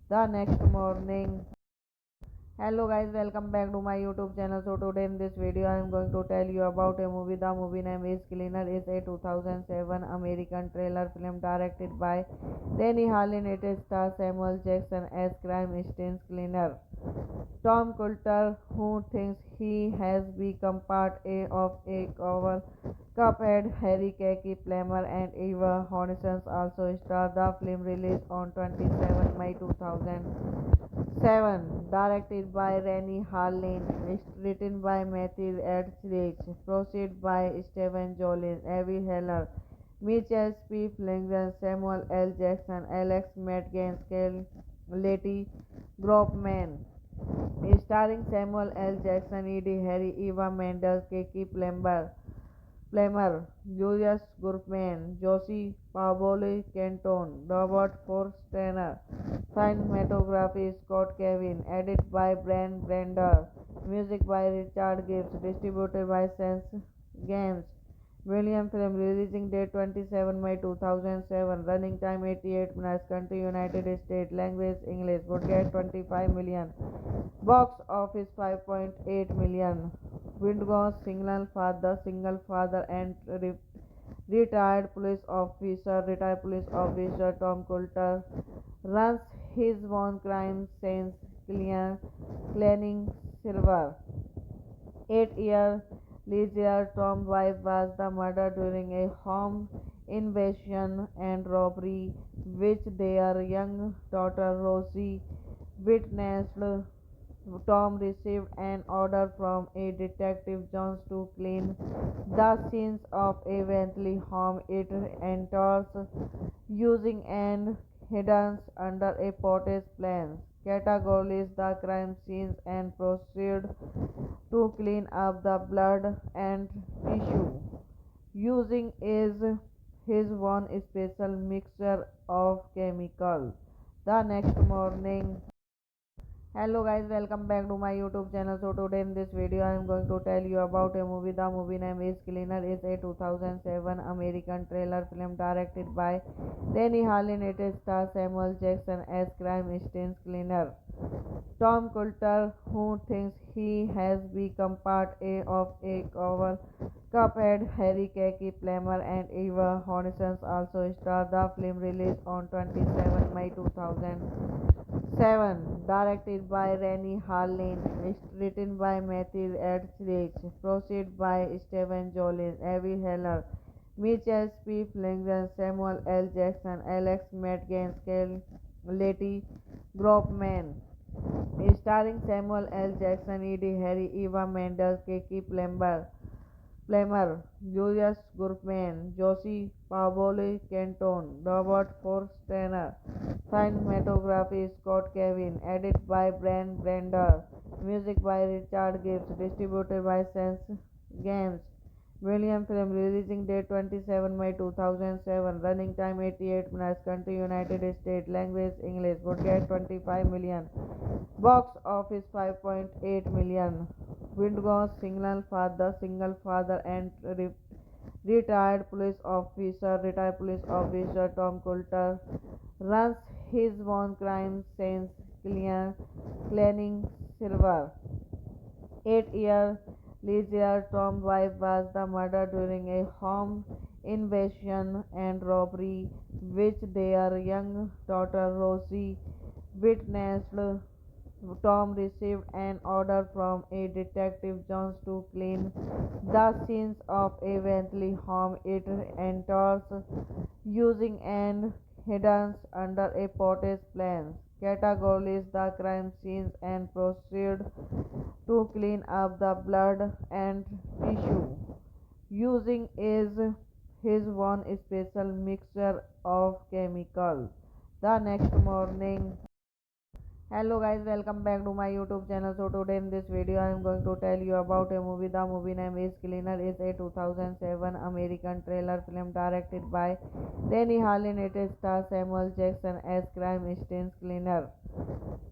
The next morning. Hello guys, welcome back to my YouTube channel. So today in this video I am going to tell you about a movie. The movie name is Cleaner. Is a 2007 American thriller film directed by Rennie Harlin. It stars Samuel Jackson as crime stings cleaner Tom Coulter, who thinks he has become part of a cover Cuphead. Harry Kaki Plummer and Eva Hornissen also star. The film released on 27 May 2007, directed by Rennie Harlin, written by Matthew Etheridge, produced by Stephen Jolin, Avi Heller, Mitchell P. Flanagan, Samuel L. Jackson, Alex Madgens, Letty Groupman, starring Samuel L. Jackson, Eddie Harry, Eva Mendes, Kiki Plummer, Julius Gurman, Josie Pablo Canton, Robert Forstner. Cinematography Scott Kevin. Edit by Brian Brander. Music by Richard Gibbs. Distributed by Sense Games. William film. Releasing date 27 May 2007. Running time 88 minutes. Country United States. Language English. Budget 25 million. Box office 5.8 million. Windgauss single father and retired police officer Tom Coulter runs his own crime scene cleaning silver. 8 year Leisure Tom's wife was the murder during a home invasion and robbery which their young daughter Rosie witnessed. Tom received an order from a detective Jones to clean the scenes of a Bentley home it enters using and hidden under a potter's plan. Categorizes the crime scenes and proceed to clean up the blood and tissue using is his one special mixture of chemicals. The next morning. Hello guys, welcome back to my YouTube channel. So today in this video I am going to tell you about a movie. The movie name is Cleaner. Is a 2007 American thriller film directed by Rennie Harlin. It stars Samuel Jackson as crime stings cleaner Tom Coulter, who thinks he has become part of a cover Cuphead. Harry Kaki Plummer and Eva Hornissen also star. The film released on 27 May 2007. 7. Directed by Rennie Harlin, written by Matthew Etheridge, produced by Stephen Jolin, Avi Heller, Mitchell P. Flanagan, Samuel L. Jackson, Alex Madgens, Letty Gropman, starring Samuel L. Jackson, Eddie Harry, Eva Mendes, Kiki Plummer, Julius Gurman, Josie Pablo Canton, Robert Forstner, cinematography Scott Kevin, edit by Brian Brander, music by Richard Gibbs, distributed by Sense Games. William film releasing date 27 May 2007, running time 88 minutes, country United States, language English, budget 25 million, box office 5.8 million. Windgau's single father and retired police officer Tom Coulter runs his own crime scene cleaning silver. 8-year Leisure Tom's wife was the murdered during a home invasion and robbery, which their young daughter Rosie witnessed. Tom received an order from a detective Jones to clean the scenes of a Bentley home it enters using an hidden under a pottage plant. Categorizes the crime scenes and proceed to clean up the blood and tissue using is his one special mixture of chemicals. The next morning, hello guys, welcome back to my YouTube channel. So today in this video I am going to tell you about a movie. The movie name is Cleaner. Is a 2007 American thriller film directed by Rennie Harlin. It stars Samuel Jackson as crime scene cleaner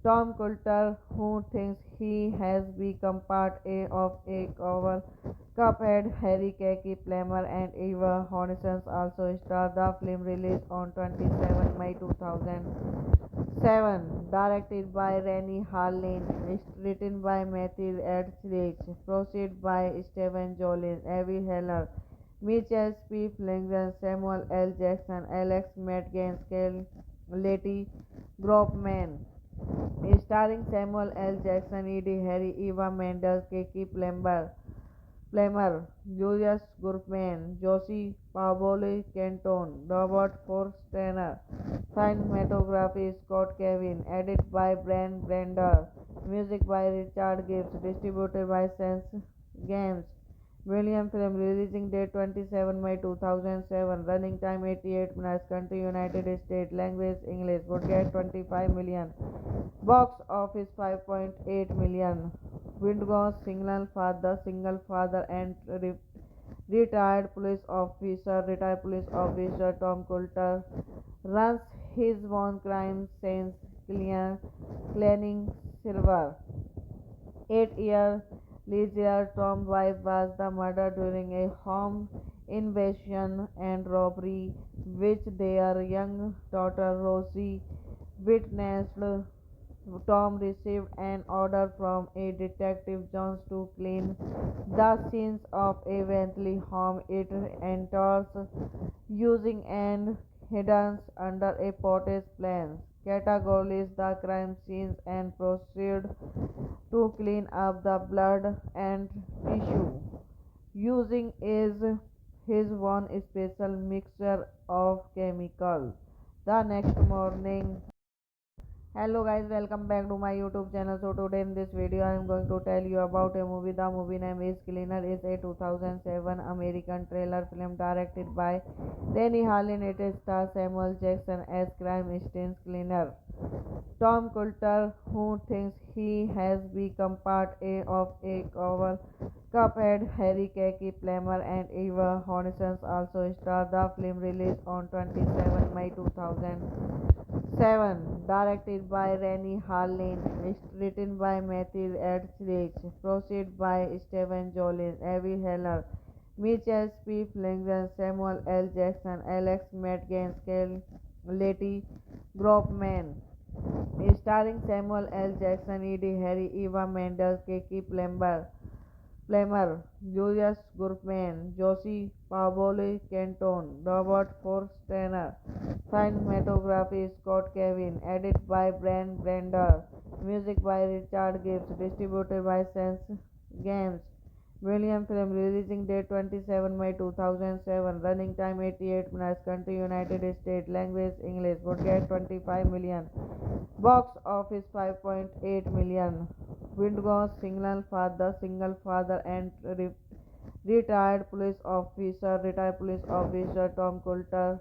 Tom Coulter, who thinks he has become part of a cover Cuphead. Harry Kaki Plummer and Eva Hornison also star. The film released on 27 May 2007, directed by Rennie Harlin, written by Matthew Etheridge, produced by Stephen Jolin, Avi Heller, Mitchell P. Flanagan, Samuel L. Jackson, Alex Madgens, Letty Gropman, starring Samuel L. Jackson, Eddie Harry, Eva Mendes, Kiki Plummer, Julius Gurman, Josie Pablo Canton, Robert Forstner, cinematography Scott Kevin, edit by Brian Brander, music by Richard Gibbs, distributed by Sense Games. William film releasing date 27 May 2007, running time 88 minutes, country United States, language English, budget 25 million, box office 5.8 million. Windgau's single father and retired police officer Tom Coulter runs his own crime scene cleaning silver. 8-year Leisure Tom's wife was the murdered during a home invasion and robbery, which their young daughter Rosie witnessed. Tom received an order from a detective Jones to clean the scenes of a Bentley home it enters using an hidden under a pottage plant. Categorizes the crime scenes and proceed to clean up the blood and tissue using is his one special mixture of chemicals. The next morning, hello guys, welcome back to my YouTube channel. So today in this video I am going to tell you about a movie. The movie name is Cleaner. Is a 2007 American thriller film directed by Rennie Harlin. It stars Samuel Jackson as crime scene cleaner Tom Coulter, who thinks he has become part of a cover Cuphead. Harry Kaki Plummer and Eva Hornison also star. The film released on 27 May 2007, directed by Rennie Harlin, written by Matthew Etheridge, produced by Stephen Jolin, Avi Heller, Mitchell P. Flanagan, Samuel L. Jackson, Alex Madgens, Letty Gropman, starring Samuel L. Jackson, Eddie Harry, Eva Mendes, Kiki Plummer, Julius Gurman, Josie Paolo Canton, Robert Forstner, cinematography Scott Kevin, edit by Brian Brander, music by Richard Gibbs, distributed by Sense Games. William film releasing date 27 May 2007, running time 88 minutes, country United States, language English, budget 25 million, box office 5.8 million. Windgau's single father and retired police officer Tom Coulter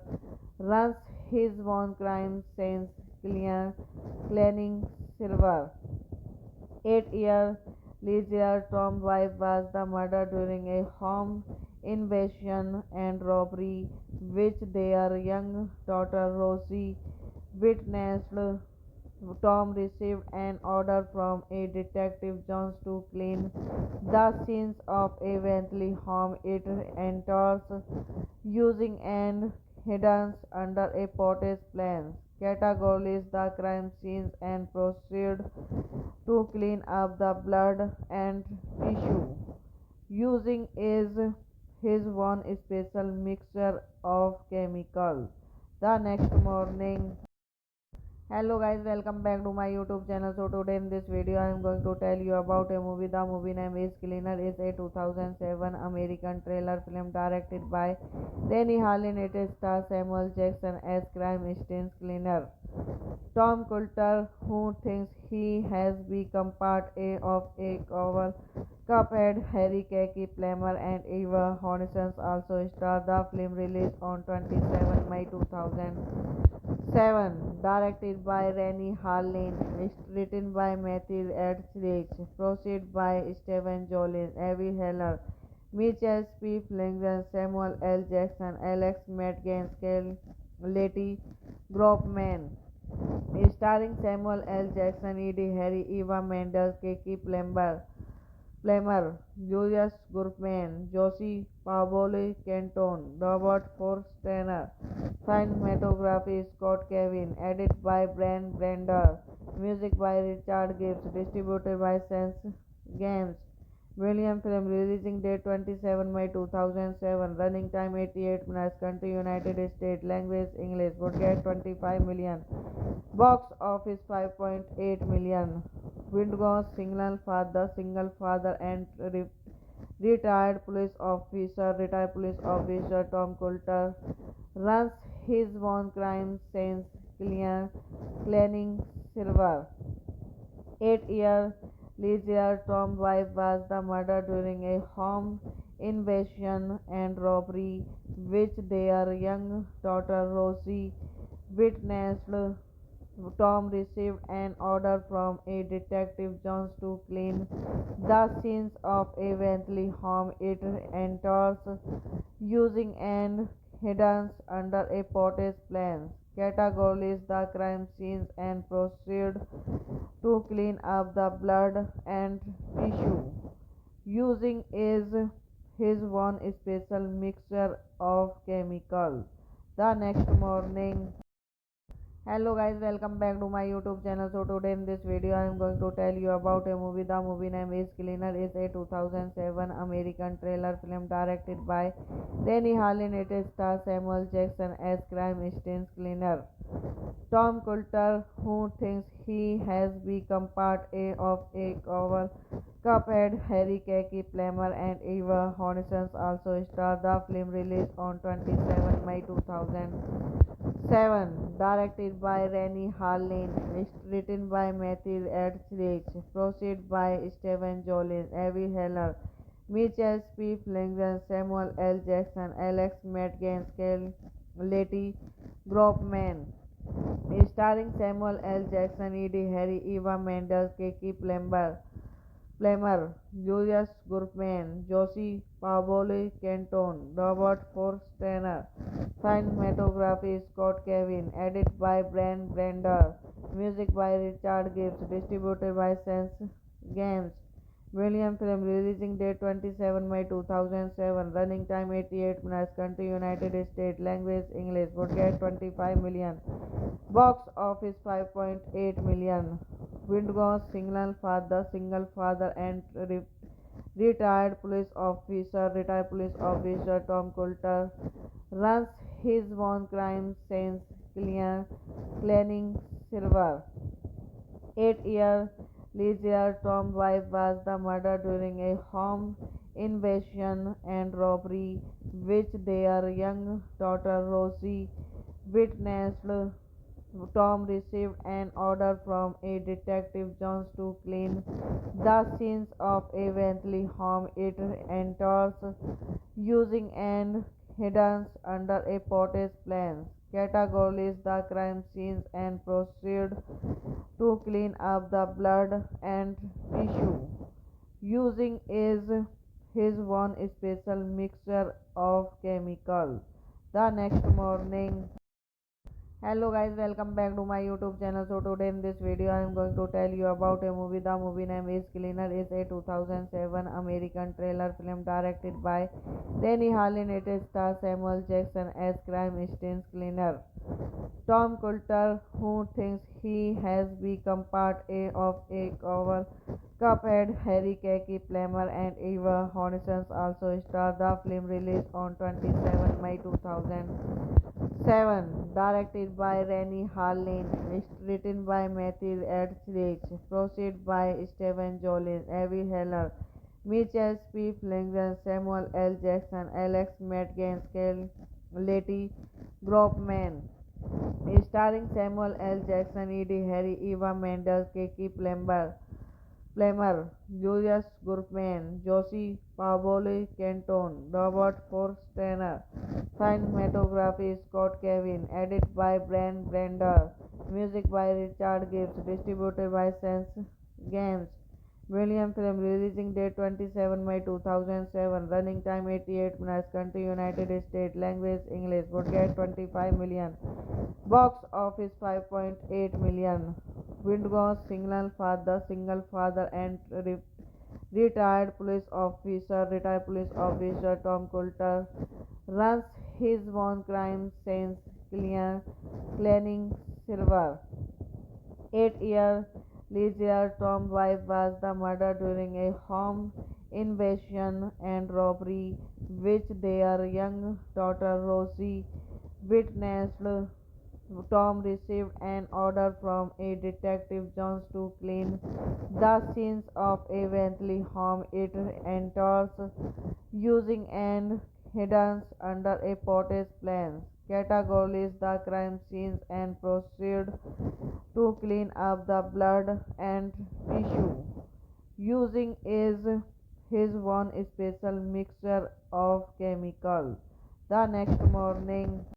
runs his own crime scene cleaning silver. 8 year later, Tom's wife was the murder during a home invasion and robbery, which their young daughter Rosie witnessed. Tom received an order from a detective Jones to clean the scenes of a Bentley home it enters using and hidden under a potter's plans. Categorizes the crime scenes and proceed to clean up the blood and tissue using is his one special mixture of chemicals. The next morning, hello guys, welcome back to my YouTube channel. So today in this video I am going to tell you about a movie. The movie name is Cleaner. Is a 2007 American thriller film directed by Rennie Harlin. It stars Samuel Jackson as crime scene cleaner Tom Coulter, who thinks he has become part of a cover Cuphead. Harry Kaki Plummer and Eva Hornissen also star. The film released on 27 May 2007, directed by Rennie Harlin, written by Matthew Edrich, proceed by Stephen Jolin, Avi Heller, Mitchell P. Flanagan, Samuel L. Jackson, Alex Metcalf, Letty Groffman, starring Samuel L. Jackson, Eddie Harry, Eva Mendes, Kiki Plummer, Julius Gurman, Josie Paolo Canton, Robert Forstner, cinematography Scott Kevin, edit by Brian Brander, music by Richard Gibbs, distributed by Sense Games. William film releasing date 27 May 2007, running time 88 minutes, country United States, language English, budget 25 million, box office 5.8 million. Windgau's single father and retired police officer Tom Coulter runs his own crime scene cleaning silver. 8 year later, Tom's wife was the murder during a home invasion and robbery, which their young daughter Rosie witnessed. Tom received an order from a detective Jones to clean the scenes of a Bentley home it enters using and hidden under a potter's plans. Categorizes the crime scenes and proceed to clean up the blood and tissue using is his one special mixture of chemicals. The next morning, hello guys, welcome back to my YouTube channel. So today in this video I am going to tell you about a movie. The movie name is Cleaner. Is a 2007 American thriller film directed by Rennie Harlin. It stars Samuel Jackson as crime scene cleaner Tom Coulter, who thinks he has become part of a cover Cuphead. Harry Kaki Plummer and Eva Hornissen also star. The film released on 27 May 2007, directed by Rennie Harlin, written by Matthew Edrich, proceed by Stephen Jolin, Avi Heller, Mitchell P. Flanagan, Samuel L. Jackson, Alex Metcalf, Letty Groffman, starring Samuel L. Jackson, Eddie Harry, Eva Mendes, Kiki Plummer, Julius Gurman, Josie Paolo Canton, Robert Forstner, cinematography Scott Kevin, edit by Brian Brander, music by Richard Gibbs, distributed by Sense Games. William film releasing date 27 May 2007, running time 88 minutes, country United States, language English, budget 25 million, box office 5.8 million. Windgau's single father and Retired police officer Tom Coulter runs his own crime scenes cleaning silver. 8 year later, Tom's wife was the murdered during a home invasion and robbery, which their young daughter Rosie witnessed. Tom received an order from a detective Jones to clean the scenes of a Bentley home it enters using an hidden under a potter's plans. Categorizes the crime scenes and proceed to clean up the blood and tissue using is his one special mixture of chemicals. The next morning, hello guys, welcome back to my YouTube channel. So today in this video I am going to tell you about a movie. The movie name is Cleaner. Is a 2007 American thriller film directed by Rennie Harlin. It stars Samuel Jackson as crime scene cleaner Tom Coulter, who thinks he has become part of a cover Cuphead. Harry Kaki Plummer and Eva Hornissen also star. The film released on 27 May 2007, directed by Rennie Harlin, written by Matthew Etheridge, produced by Steven Jolin, Avi Heller, Mitchell P. Flanagan, Samuel L. Jackson, Alex Madgens, Letty Groupman, starring Samuel L. Jackson, Eddie Harry, Eva Mendes, Keke Plummer, Julius Groupman, Josie Pavoli Canton, Robert Forstner, cinematography Scott Kevin, edit by Brian Brander, music by Richard Gibbs, distributed by Sense Games. William film releasing date 27 May 2007, running time 88 minutes, country United States, language English, budget 25 million, box office 5.8 million. Windows single father and retired police officer Tom Coulter runs his own crime scenes cleaning silver. 8 year later, Tom's wife was the murdered during a home invasion and robbery, which their young daughter Rosie witnessed. Tom received an order from a detective Jones to clean the scenes of a Bentley home it enters using an hidden under a potter's plans. Categorizes the crime scenes and proceed to clean up the blood and tissue using is his one special mixture of chemicals. The next morning,